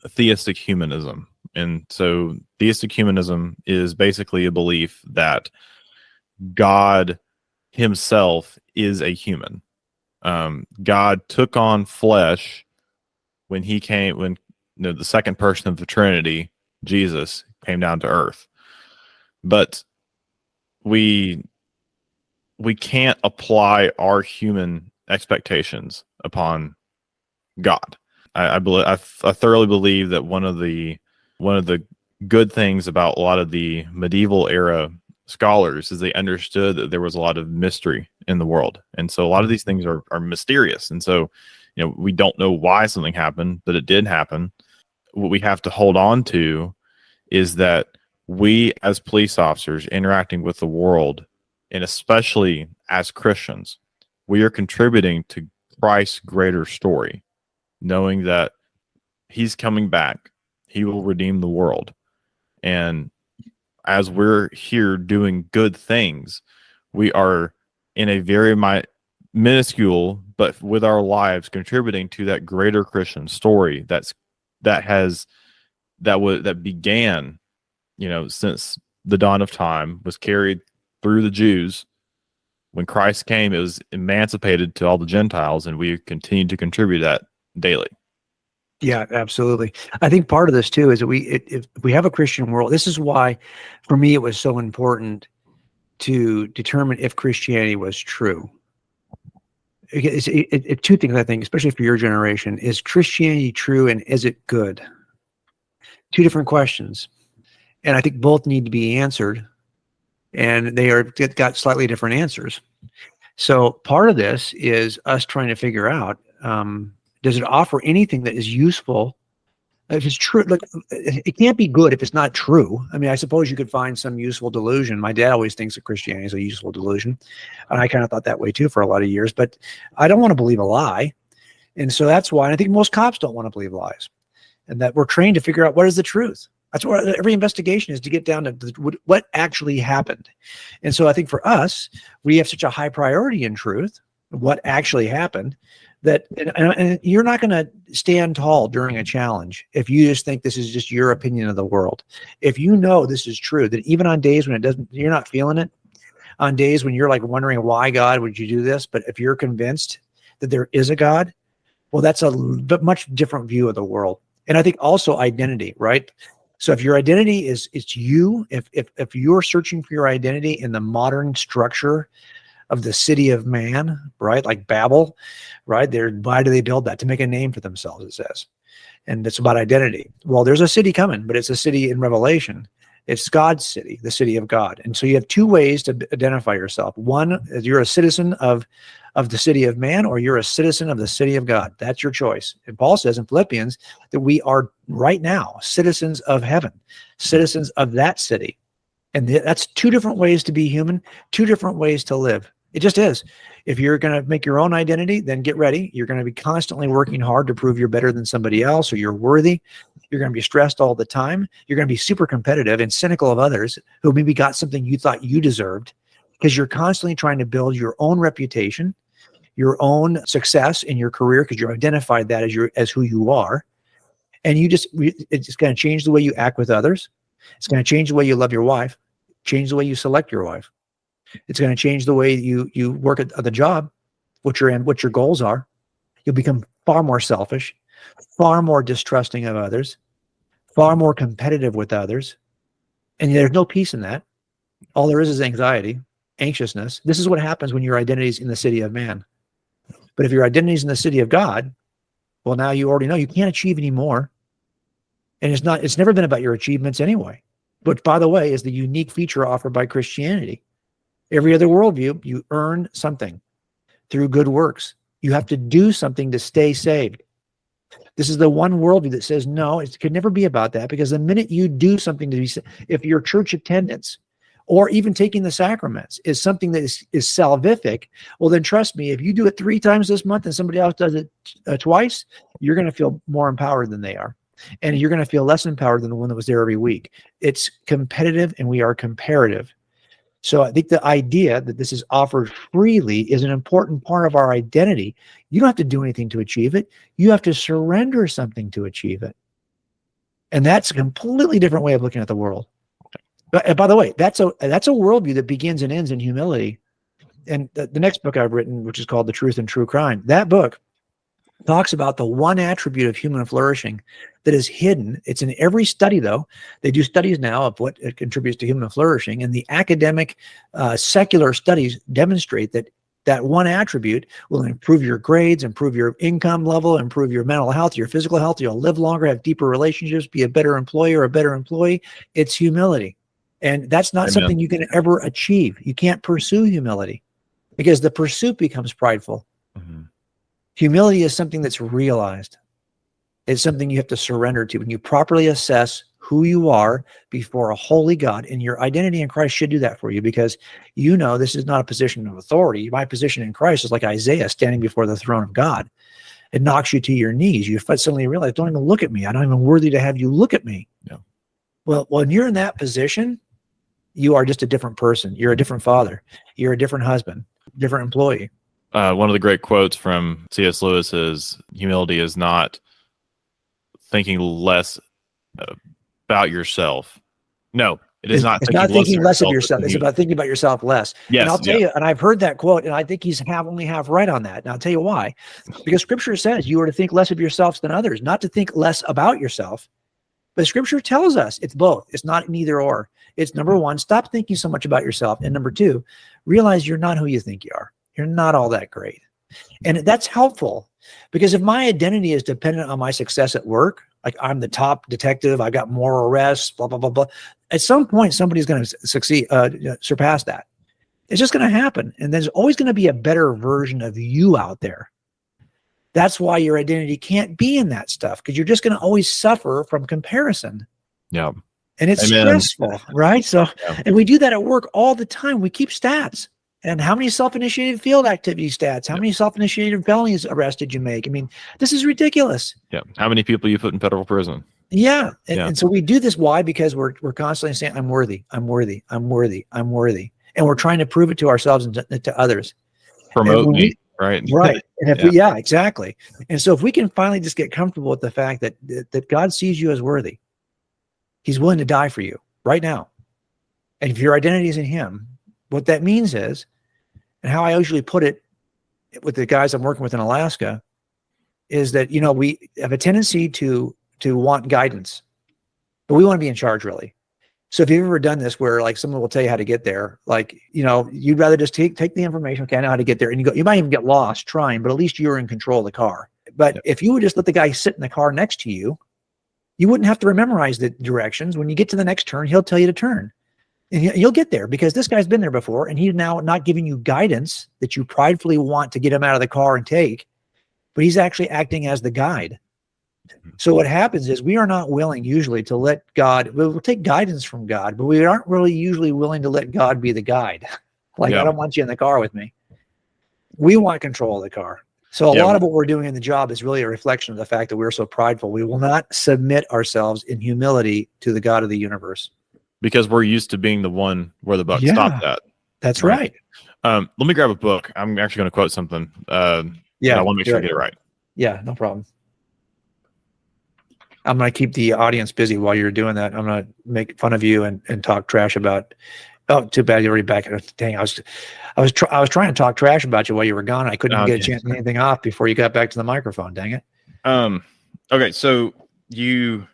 theistic humanism. And so theistic humanism is basically a belief that God himself is a human. God took on flesh when he came, when the second person of the Trinity, Jesus, came down to earth. But we can't apply our human expectations upon God. I thoroughly believe that one of the good things about a lot of the medieval era scholars is they understood that there was a lot of mystery in the world, and so a lot of these things are mysterious, and so we don't know why something happened, but it did happen. What we have to hold on to is that we, as police officers interacting with the world, and especially as Christians, we are contributing to Christ's greater story, knowing that he's coming back, he will redeem the world. And as we're here doing good things, we are in a very minuscule, but with our lives contributing to that greater Christian story that began, since the dawn of time, was carried through the Jews. When Christ came, it was emancipated to all the Gentiles, and we continue to contribute that daily. Yeah, absolutely. I think part of this too is that if we have a Christian world, this is why, for me, it was so important to determine if Christianity was true. It's two things, I think, especially for your generation. Is Christianity true, and is it good? Two different questions. And I think both need to be answered, and got slightly different answers. So part of this is us trying to figure out, does it offer anything that is useful? If it's true, look, it can't be good if it's not true. I mean, I suppose you could find some useful delusion. My dad always thinks that Christianity is a useful delusion, and I kind of thought that way too for a lot of years. But I don't want to believe a lie, and so that's why I think most cops don't want to believe lies, and that we're trained to figure out what is the truth. That's what every investigation is, to get down to what actually happened. And so I think for us, we have such a high priority in truth, what actually happened, that and you're not going to stand tall during a challenge if you just think this is just your opinion of the world. If you know this is true, that even on days when you're not feeling it, on days when you're like wondering, why God would you do this? But if you're convinced that there is a God, well, that's a much different view of the world. And I think also identity, right? So if your identity it's you, if you're searching for your identity in the modern structure of the city of man, right? Like Babel, right? Why do they build that? To make a name for themselves, it says. And it's about identity. Well, there's a city coming, but it's a city in Revelation. It's God's city, the city of God. And so you have two ways to identify yourself. One is you're a citizen of the city of man, or you're a citizen of the city of God. That's your choice. And Paul says in Philippians that we are right now citizens of heaven, citizens of that city. And that's two different ways to be human, two different ways to live. It just is. If you're going to make your own identity, then get ready. You're going to be constantly working hard to prove you're better than somebody else, or you're worthy. You're going to be stressed all the time. You're going to be super competitive and cynical of others who maybe got something you thought you deserved, because you're constantly trying to build your own reputation, your own success in your career, because you're identified that as who you are. And it's going to change the way you act with others. It's going to change the way you love your wife, change the way you select your wife. It's going to change the way you work at the job, what your goals are. You'll become far more selfish, far more distrusting of others, far more competitive with others. And there's no peace in that. All there is anxiety, anxiousness. This is what happens when your identity is in the city of man. But if your identity is in the city of God, well, now you already know you can't achieve anymore. And it's never been about your achievements anyway. But by the way, is the unique feature offered by Christianity. Every other worldview, you earn something through good works. You have to do something to stay saved. This is the one worldview that says, no, it could never be about that, because the minute you do something to be saved, if your church attendance or even taking the sacraments is something that is salvific, well, then trust me, if you do it 3 times this month and somebody else does it twice, you're going to feel more empowered than they are. And you're going to feel less empowered than the one that was there every week. It's competitive, and we are comparative. So I think the idea that this is offered freely is an important part of our identity. You don't have to do anything to achieve it. You have to surrender something to achieve it. And that's a completely different way of looking at the world. But by the way, that's a worldview that begins and ends in humility. And the next book I've written, which is called The Truth and True Crime, that book talks about the one attribute of human flourishing that is hidden. It's in every study, though. They do studies now of what it contributes to human flourishing, and the academic secular studies demonstrate that that one attribute will improve your grades, improve your income level, improve your mental health, your physical health. You'll live longer, have deeper relationships, be a better employer, a better employee. It's humility. And that's not something you can ever achieve. You can't pursue humility because the pursuit becomes prideful. Mm-hmm. Humility is something that's realized. It's something you have to surrender to. When you properly assess who you are before a holy God, and your identity in Christ should do that for you, because you know this is not a position of authority. My position in Christ is like Isaiah standing before the throne of God. It knocks you to your knees. You suddenly realize, don't even look at me. I'm not even worthy to have you look at me. Yeah. Well, when you're in that position, you are just a different person. You're a different father. You're a different husband, different employee. One of the great quotes from C.S. Lewis is, humility is not thinking less about yourself. No, it is not. It's not thinking less of yourself. It's about thinking about yourself less. Yes, and I'll tell you, and I've heard that quote, and I think he's only half right on that. And I'll tell you why. Because Scripture says you are to think less of yourselves than others, not to think less about yourself. But Scripture tells us it's both. It's not an either or. It's number one, stop thinking so much about yourself. And number two, realize you're not who you think you are. You're not all that great. And that's helpful, because if my identity is dependent on my success at work, like I'm the top detective, I got more arrests, blah, blah, blah, blah. At some point, somebody's going to surpass that. It's just going to happen. And there's always going to be a better version of you out there. That's why your identity can't be in that stuff, because you're just going to always suffer from comparison. Yeah. And it's stressful, right? So, and we do that at work all the time. We keep stats. And how many self-initiated field activity stats? How many self-initiated felonies arrests did you make? I mean, this is ridiculous. Yeah. How many people you put in federal prison? Yeah. And so we do this. Why? Because we're constantly saying, I'm worthy, I'm worthy, I'm worthy, I'm worthy. And we're trying to prove it to ourselves and to others. Promote me, right? Right. And if exactly. And so if we can finally just get comfortable with the fact that God sees you as worthy, He's willing to die for you right now. And if your identity is in Him, what that means is, and how I usually put it with the guys I'm working with in Alaska, is that, we have a tendency to want guidance, but we want to be in charge, really. So if you've ever done this where like someone will tell you how to get there, like, you'd rather just take the information, okay, I know how to get there. And you might even get lost trying, but at least you're in control of the car. But if you would just let the guy sit in the car next to you, you wouldn't have to memorize the directions. When you get to the next turn, he'll tell you to turn. And you'll get there because this guy's been there before, and he's now not giving you guidance that you pridefully want to get him out of the car and take, but he's actually acting as the guide. So what happens is we are not willing usually to let God, we'll take guidance from God, but we aren't really usually willing to let God be the guide. I don't want you in the car with me. We want control of the car. So a lot of what we're doing in the job is really a reflection of the fact that we're so prideful. We will not submit ourselves in humility to the God of the universe. Because we're used to being the one where the buck stopped at. That's right. Let me grab a book. I'm actually going to quote something. I want to make sure I get it right. Yeah, no problem. I'm going to keep the audience busy while you're doing that. I'm going to make fun of you and talk trash about. Oh, too bad you're already back. Dang, I was trying to talk trash about you while you were gone. I couldn't get a chance to get anything off before you got back to the microphone. Dang it. Okay, so you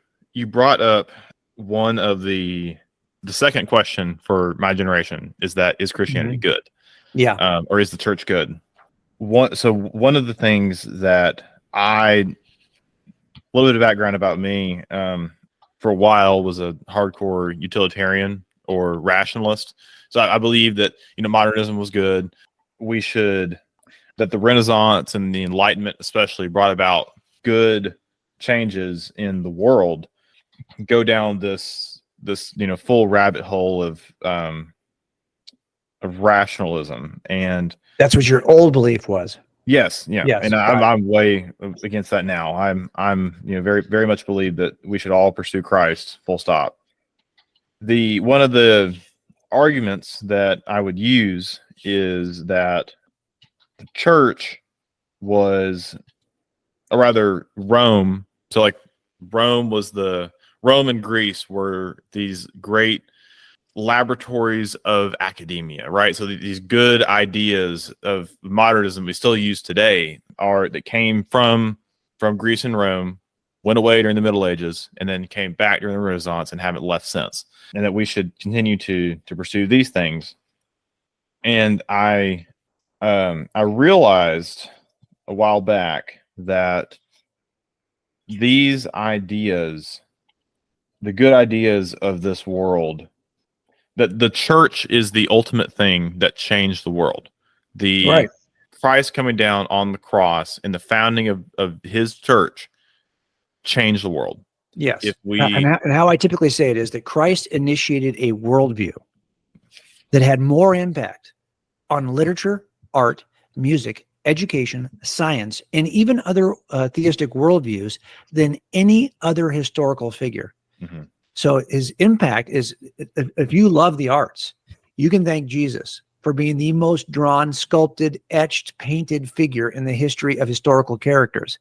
brought up one of the second question for my generation is Christianity good? Yeah. Or is the church good? One of the things that a little bit of background about me, for a while was a hardcore utilitarian or rationalist. So I believe that, modernism was good. That the Renaissance and the Enlightenment especially brought about good changes in the world. Go down this full rabbit hole of rationalism, and that's what your old belief was. Yes, and I'm way against that now. I'm very very much believe that we should all pursue Christ. Full stop. One of the arguments that I would use is that the church was, or rather Rome. So like Rome and Greece were these great laboratories of academia, right? So these good ideas of modernism we still use today that came from Greece and Rome, went away during the Middle Ages, and then came back during the Renaissance and haven't left since. And that we should continue to pursue these things. And I realized a while back that these ideas, the good ideas of this world, that the church is the ultimate thing that changed the world. The Christ coming down on the cross and the founding of his church changed the world. Yes. If we and how I typically say it is that Christ initiated a worldview that had more impact on literature, art, music, education, science, and even other theistic worldviews than any other historical figure. Mm-hmm. So his impact is, if you love the arts, you can thank Jesus for being the most drawn, sculpted, etched, painted figure in the history of historical characters.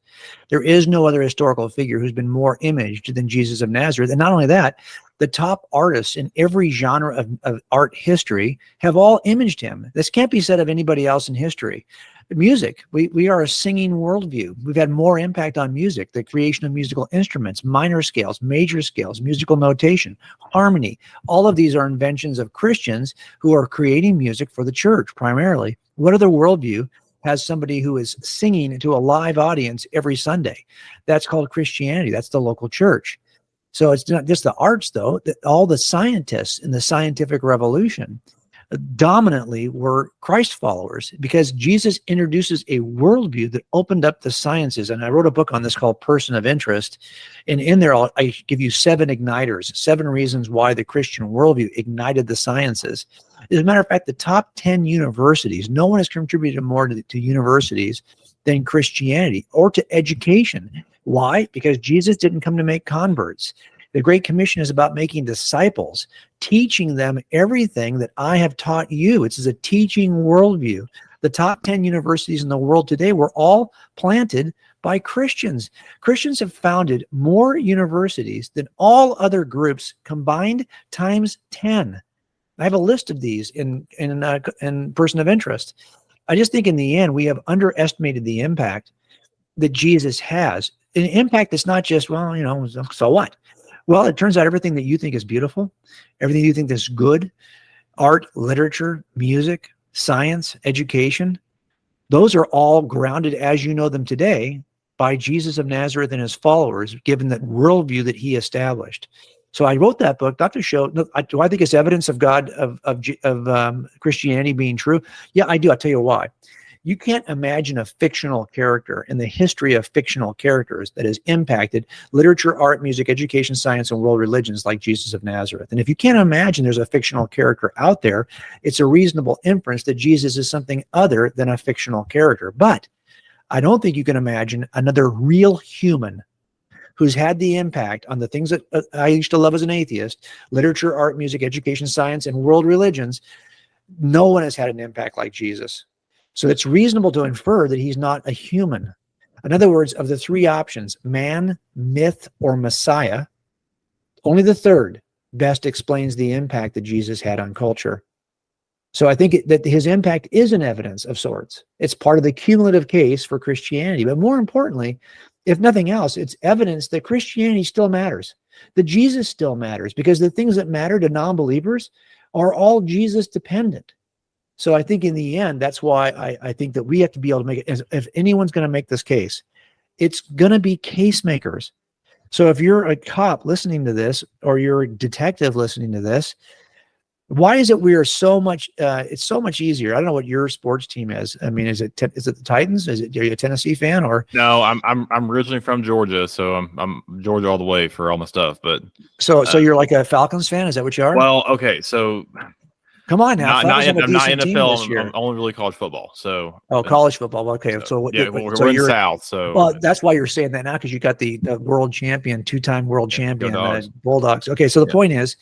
There is no other historical figure who's been more imaged than Jesus of Nazareth. And not only that, the top artists in every genre of art history have all imaged him. This can't be said of anybody else in history. Music, we are a singing worldview. We've had more impact on music, the creation of musical instruments, minor scales, major scales, musical notation, harmony. All of these are inventions of Christians who are creating music for the church primarily. What other worldview has somebody who is singing to a live audience every Sunday? That's called Christianity. That's the local church. So it's not just the arts, though. All the scientists in the scientific revolution dominantly were Christ followers, because Jesus introduces a worldview that opened up the sciences. And I wrote a book on this called Person of Interest. And in there, I give you 7 igniters, 7 reasons why the Christian worldview ignited the sciences. As a matter of fact, the top 10 universities, no one has contributed more to universities than Christianity or to education. Why? Because Jesus didn't come to make converts. The Great Commission is about making disciples, teaching them everything that I have taught you. It's a teaching worldview. The top 10 universities in the world today were all planted by Christians. Christians have founded more universities than all other groups combined times 10. I have a list of these in Person of Interest. I just think in the end, we have underestimated the impact that Jesus has. An impact that's not just, well, so what? Well, it turns out everything that you think is beautiful, everything you think is good, art, literature, music, science, education, those are all grounded as you know them today by Jesus of Nazareth and his followers, given that worldview that he established. So I wrote that book not to show, do I think it's evidence of God, of Christianity being true? Yeah, I do. I'll tell you why. You can't imagine a fictional character in the history of fictional characters that has impacted literature, art, music, education, science, and world religions like Jesus of Nazareth. And if you can't imagine there's a fictional character out there, it's a reasonable inference that Jesus is something other than a fictional character. But I don't think you can imagine another real human who's had the impact on the things that I used to love as an atheist, literature, art, music, education, science, and world religions. No one has had an impact like Jesus. So it's reasonable to infer that he's not a human. In other words, of the 3 options, man, myth, or Messiah, only the third best explains the impact that Jesus had on culture. So I think that his impact is an evidence of sorts. It's part of the cumulative case for Christianity. But more importantly, if nothing else, it's evidence that Christianity still matters, that Jesus still matters, because the things that matter to non-believers are all Jesus dependent. So I think in the end, that's why I think that we have to be able to make it. If anyone's going to make this case, it's going to be case makers. So if you're a cop listening to this, or you're a detective listening to this, why is it we are so much, it's so much easier. I don't know what your sports team is. I mean, is it the Titans? Are you a Tennessee fan, or? No, I'm originally from Georgia, so I'm Georgia all the way for all my stuff. But so you're like a Falcons fan? Is that what you are? Well, okay, so come on now. I'm not NFL. I'm only really college football. So college football. Okay, so yeah, we're in the South. So well, that's why you're saying that now, because you got the world champion, 2-time world champion Bulldogs. Okay, so the point is,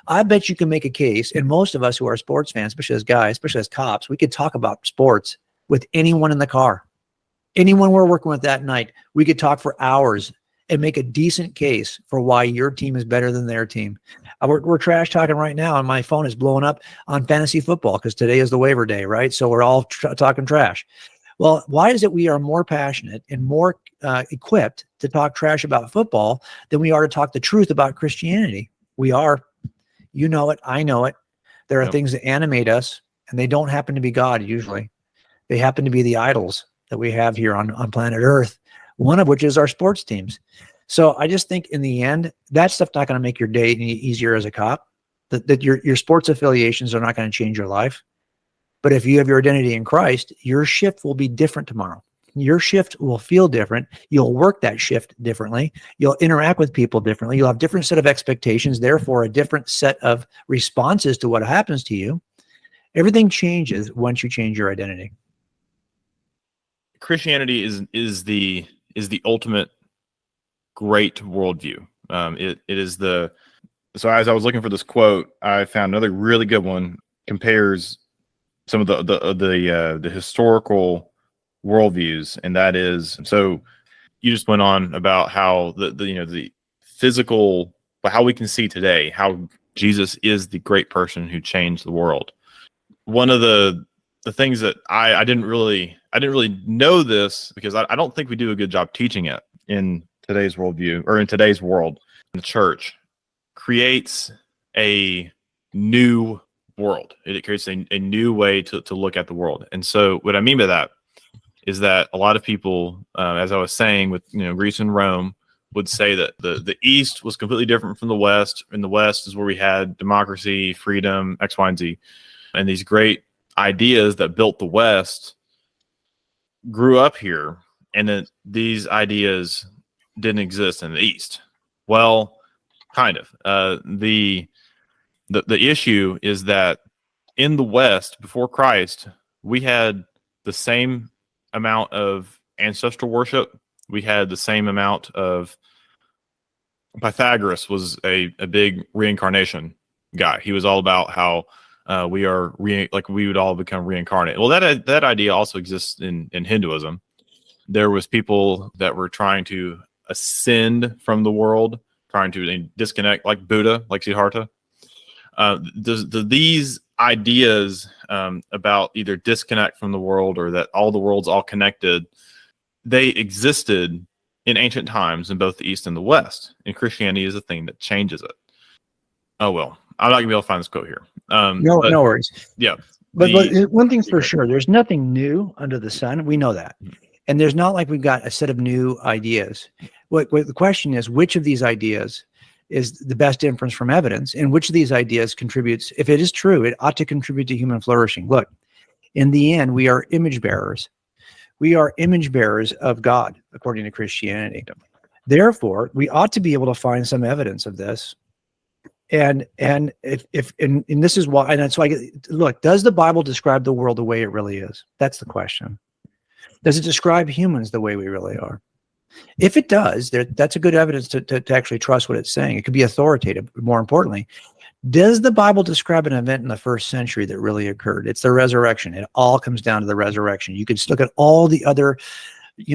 I bet you can make a case, and most of us who are sports fans, especially as guys, especially as cops, we could talk about sports with anyone in the car. Anyone we're working with that night, we could talk for hours and make a decent case for why your team is better than their team. We're trash talking right now, and my phone is blowing up on fantasy football because today is the waiver day, right? So we're all talking trash. Well, why is it we are more passionate and more equipped to talk trash about football than we are to talk the truth about Christianity? We are. You know it. I know it. There are things that animate us, and they don't happen to be God usually. They happen to be the idols that we have here on planet Earth, one of which is our sports teams. So I just think in the end, that stuff's not going to make your day any easier as a cop, that your sports affiliations are not going to change your life. But if you have your identity in Christ, your shift will be different tomorrow. Your shift will feel different. You'll work that shift differently. You'll interact with people differently. You'll have different set of expectations, therefore a different set of responses to what happens to you. Everything changes once you change your identity. Christianity is the ultimate great worldview. It is the, so as I was looking for this quote, I found another really good one, compares some of the historical worldviews, and that is, so you just went on about how the physical, how we can see today how Jesus is the great person who changed the world. One of the things that I didn't really know this, because I don't think we do a good job teaching it in today's worldview, or in today's world. The church creates a new world. It creates a new way to look at the world. And so what I mean by that is that a lot of people, as I was saying, with Greece and Rome, would say that the East was completely different from the West. In the West is where we had democracy, freedom, X, Y, and Z. And these great ideas that built the West grew up here, and then these ideas didn't exist in the East. Well, kind of. The issue is that in the West, before Christ, we had the same amount of ancestral worship. We had the same amount of, Pythagoras was a big reincarnation guy. He was all about how we would all become reincarnated. Well, that idea also exists in Hinduism. There was people that were trying to ascend from the world, trying to disconnect, like Buddha, like Siddhartha. These ideas about either disconnect from the world or that all the world's all connected, they existed in ancient times in both the East and the West. And Christianity is the thing that changes it. Oh, well, I'm not going to be able to find this quote here. No worries. Yeah. But one thing's for sure, there's nothing new under the sun. We know that. And there's not like we've got a set of new ideas. What the question is, which of these ideas is the best inference from evidence, and which of these ideas contributes? If it is true, it ought to contribute to human flourishing. Look, in the end, we are image bearers. We are image bearers of God, according to Christianity. Therefore, we ought to be able to find some evidence of this. And this is why, and that's why, look, does the Bible describe the world the way it really is? That's the question. Does it describe humans the way we really are? If it does, that's a good evidence to actually trust what it's saying. It could be authoritative. More importantly, does the Bible describe an event in the first century that really occurred? It's the resurrection. It all comes down to the resurrection. You could look at all the other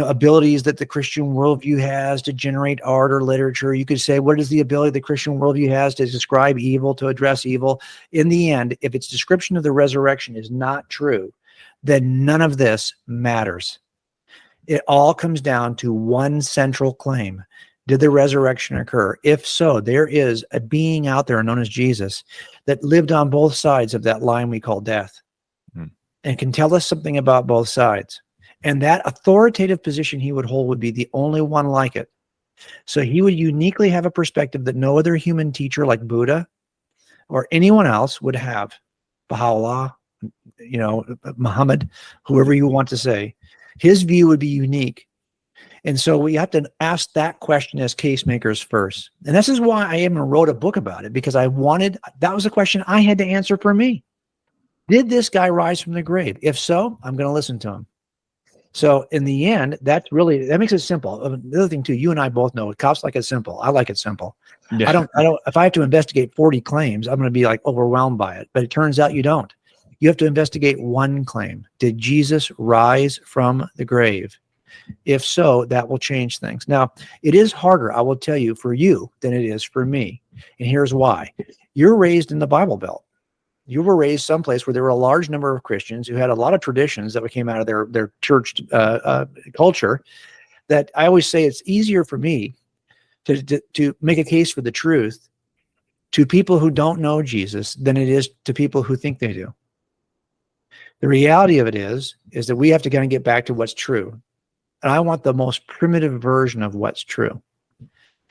abilities that the Christian worldview has to generate art or literature. You could say, what is the ability the Christian worldview has to describe evil, to address evil? In the end, if its description of the resurrection is not true, then none of this matters. It all comes down to one central claim. Did the resurrection occur? If so, there is a being out there known as Jesus that lived on both sides of that line we call death, and can tell us something about both sides. And that authoritative position he would hold would be the only one like it. So he would uniquely have a perspective that no other human teacher like Buddha or anyone else would have. Baha'u'llah, Muhammad, whoever you want to say. His view would be unique. And so we have to ask that question as case makers first. And this is why I even wrote a book about it, because that was a question I had to answer for me. Did this guy rise from the grave? If so, I'm going to listen to him. So in the end, that makes it simple. The other thing too, you and I both know cops like it simple. I like it simple. Yeah. I don't, if I have to investigate 40 claims, I'm going to be like overwhelmed by it. But it turns out you don't. You have to investigate one claim. Did Jesus rise from the grave? If so, that will change things. Now, it is harder, I will tell you, for you than it is for me. And here's why. You're raised in the Bible Belt. You were raised someplace where there were a large number of Christians who had a lot of traditions that came out of their church culture, that I always say it's easier for me to make a case for the truth to people who don't know Jesus than it is to people who think they do. The reality of it is that we have to kind of get back to what's true. And I want the most primitive version of what's true.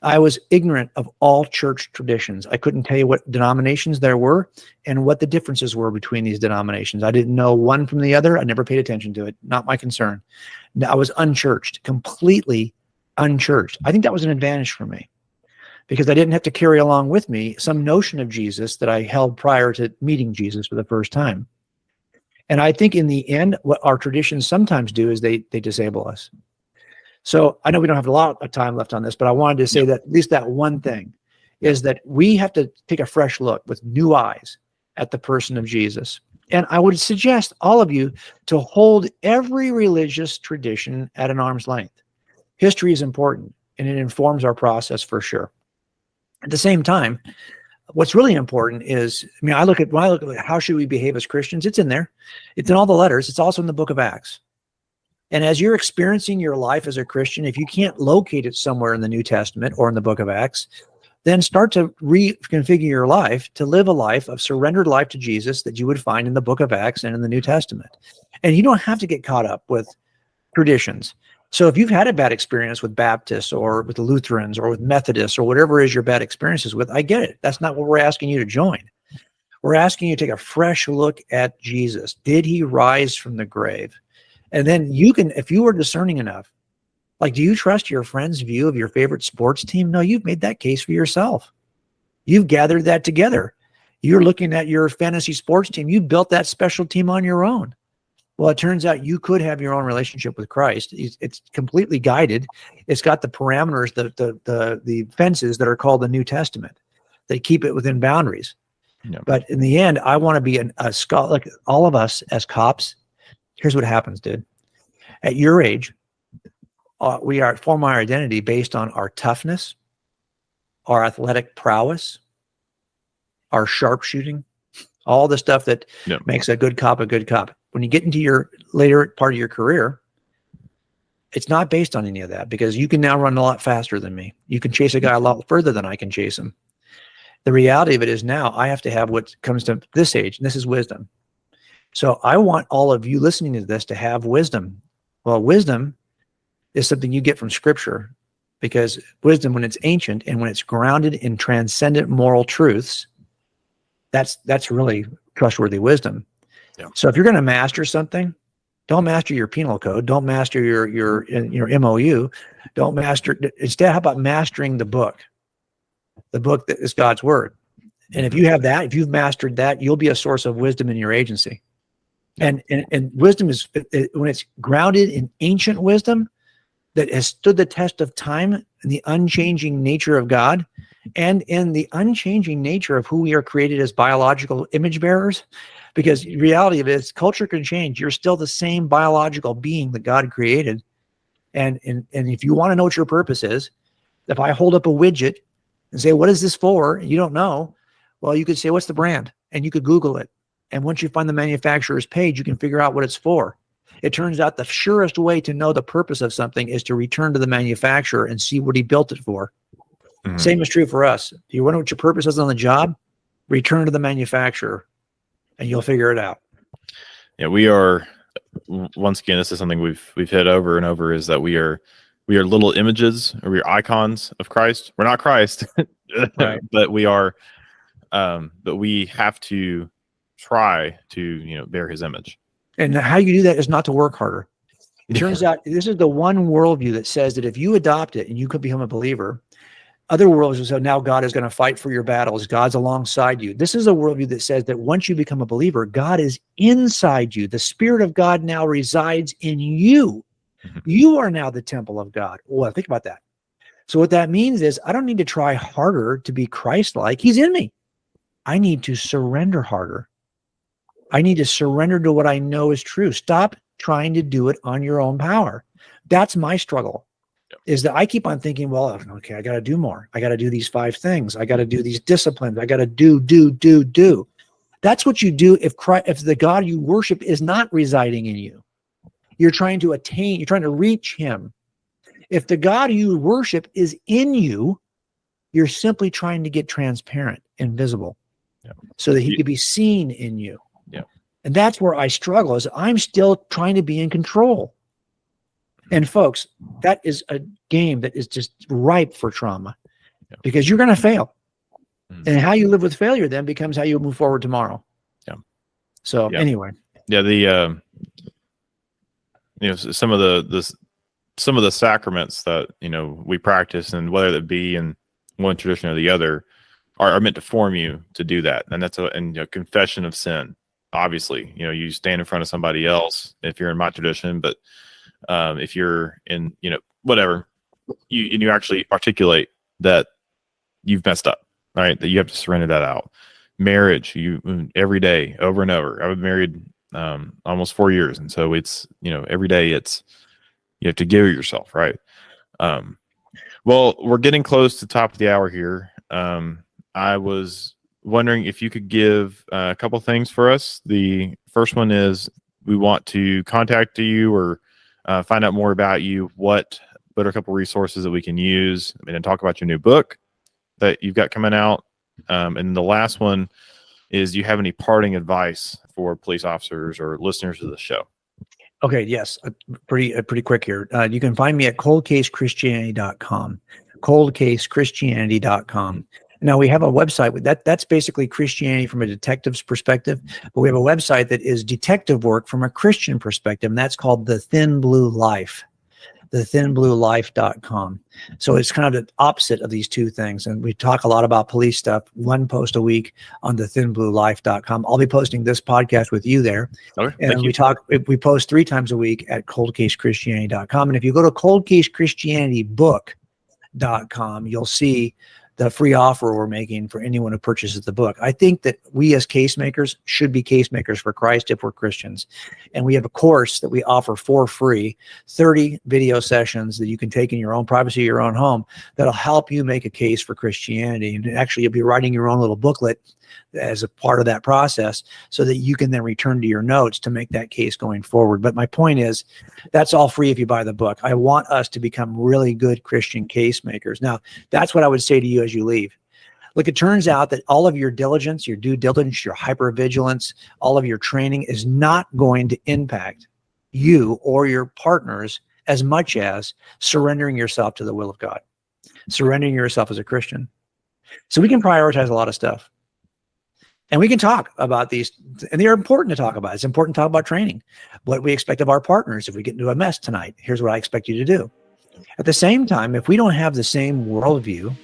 I was ignorant of all church traditions. I couldn't tell you what denominations there were and what the differences were between these denominations. I didn't know one from the other. I never paid attention to it. Not my concern. I was unchurched, completely unchurched. I think that was an advantage for me because I didn't have to carry along with me some notion of Jesus that I held prior to meeting Jesus for the first time. And I think in the end, what our traditions sometimes do is they disable us. So I know we don't have a lot of time left on this, but I wanted to say that at least that one thing is that we have to take a fresh look with new eyes at the person of Jesus. And I would suggest all of you to hold every religious tradition at an arm's length. History is important and it informs our process for sure. At the same time, what's really important is, when I look at how should we behave as Christians, it's in there. It's in all the letters. It's also in the book of Acts. And as you're experiencing your life as a Christian, if you can't locate it somewhere in the New Testament or in the book of Acts, then start to reconfigure your life to live a life of surrendered life to Jesus that you would find in the book of Acts and in the New Testament. And you don't have to get caught up with traditions. So if you've had a bad experience with Baptists or with the Lutherans or with Methodists or whatever is your bad experiences with, I get it. That's not what we're asking you to join. We're asking you to take a fresh look at Jesus. Did he rise from the grave? And then you can, if you are discerning enough, like, do you trust your friend's view of your favorite sports team? No, you've made that case for yourself. You've gathered that together. You're looking at your fantasy sports team. You built that special team on your own. Well, it turns out you could have your own relationship with Christ. It's completely guided. It's got the parameters, the fences that are called the New Testament. They keep it within boundaries. Yeah. But in the end, I want to be a scholar. Like all of us as cops, here's what happens, dude. At your age, we form our identity based on our toughness, our athletic prowess, our sharpshooting, all the stuff that makes a good cop a good cop. When you get into your later part of your career, it's not based on any of that because you can now run a lot faster than me. You can chase a guy a lot further than I can chase him. The reality of it is now I have to have what comes to this age, and this is wisdom. So I want all of you listening to this to have wisdom. Well, wisdom is something you get from Scripture because wisdom, when it's ancient and when it's grounded in transcendent moral truths, that's really trustworthy wisdom. Yeah. So if you're going to master something, don't master your penal code. Don't master your MOU. Don't master. Instead, how about mastering the book? The book that is God's word. And if you have that, if you've mastered that, you'll be a source of wisdom in your agency. And wisdom is, when it's grounded in ancient wisdom that has stood the test of time in the unchanging nature of God and in the unchanging nature of who we are created as biological image bearers. Because the reality of it is culture can change. You're still the same biological being that God created. And if you want to know what your purpose is, if I hold up a widget and say, what is this for? You don't know. Well, you could say, what's the brand? And you could Google it. And once you find the manufacturer's page, you can figure out what it's for. It turns out the surest way to know the purpose of something is to return to the manufacturer and see what he built it for. Mm-hmm. Same is true for us. If you want to know what your purpose is on the job, return to the manufacturer and you'll figure it out. Yeah, we are, once again, this is something we've hit over and over, is that we are little images, or we are icons of Christ. We're not Christ, right. But we are, but we have to try to, bear his image. And how you do that is not to work harder. It turns out this is the one worldview that says that if you adopt it and you could become a believer, other worldviews say now God is going to fight for your battles. God's alongside you. This is a worldview that says that once you become a believer, God is inside you. The Spirit of God now resides in you. Mhm. You are now the temple of God. Well, think about that. So what that means is I don't need to try harder to be Christ-like. He's in me. I need to surrender harder. I need to surrender to what I know is true. Stop trying to do it on your own power. That's my struggle. Is that I keep on thinking, well, okay, I got to do more. I got to do these 5 things. I got to do these disciplines. I got to do. That's what you do if the God you worship is not residing in you. You're trying to attain, you're trying to reach him. If the God you worship is in you, you're simply trying to get transparent and visible so that he could be seen in you. Yeah. And that's where I struggle, is I'm still trying to be in control. And folks, that is a game that is just ripe for trauma because you're going to fail. And how you live with failure then becomes how you move forward tomorrow. Yeah. So anyway. Yeah. Some of the sacraments that, we practice, and whether it be in one tradition or the other, are meant to form you to do that. And that's confession of sin. Obviously, you stand in front of somebody else if you're in my tradition, but if you're in, whatever, you actually articulate that you've messed up, right? That you have to surrender that out. Marriage, every day, over and over. I've been married almost 4 years, and so it's every day it's you have to give yourself, right? Well, we're getting close to the top of the hour here. I was wondering if you could give a couple things for us. The first one is we want to contact you or find out more about you. What are a couple resources that we can use, and talk about your new book that you've got coming out. And the last one is, do you have any parting advice for police officers or listeners of the show? Okay. Yes. Pretty quick here. You can find me at coldcasechristianity.com, coldcasechristianity.com. Now we have a website that's basically Christianity from a detective's perspective, but we have a website that is detective work from a Christian perspective, and that's called The Thin Blue Life, thethinbluelife.com. So it's kind of the opposite of these two things. And we talk a lot about police stuff, 1 post a week on thethinbluelife.com. I'll be posting this podcast with you there. Okay, and we post 3 times a week at coldcasechristianity.com. And if you go to coldcasechristianitybook.com, you'll see the free offer we're making for anyone who purchases the book. I think that we as case makers should be case makers for Christ if we're Christians. And we have a course that we offer for free, 30 video sessions that you can take in your own privacy of your own home that'll help you make a case for Christianity. And actually, you'll be writing your own little booklet as a part of that process so that you can then return to your notes to make that case going forward. But my point is, that's all free if you buy the book. I want us to become really good Christian case makers. Now, that's what I would say to you as you leave. Look, it turns out that all of your diligence, your due diligence, your hypervigilance, all of your training is not going to impact you or your partners as much as surrendering yourself to the will of God, surrendering yourself as a Christian. So we can prioritize a lot of stuff. And we can talk about these, and they're important to talk about. It's important to talk about training, what we expect of our partners. If we get into a mess tonight, here's what I expect you to do. At the same time, if we don't have the same worldview,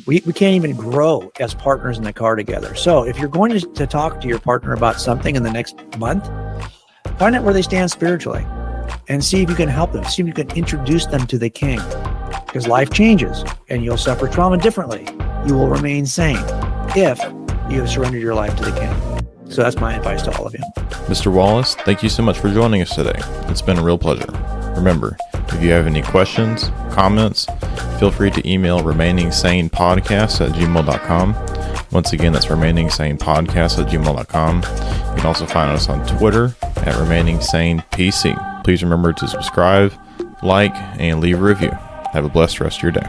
we can't even grow as partners in the car together. So if you're going to talk to your partner about something in the next month, find out where they stand spiritually and see if you can help them, see if you can introduce them to the King, because life changes and you'll suffer trauma differently. You will remain sane if you have surrendered your life to the King. So that's my advice to all of you. Mr. Wallace, thank you so much for joining us today. It's been a real pleasure. Remember, if you have any questions, comments, feel free to email remainingsanepodcast@gmail.com. Once again, that's remainingsanepodcast@gmail.com. You can also find us on Twitter at remainingsanepc. Please remember to subscribe, like, and leave a review. Have a blessed rest of your day.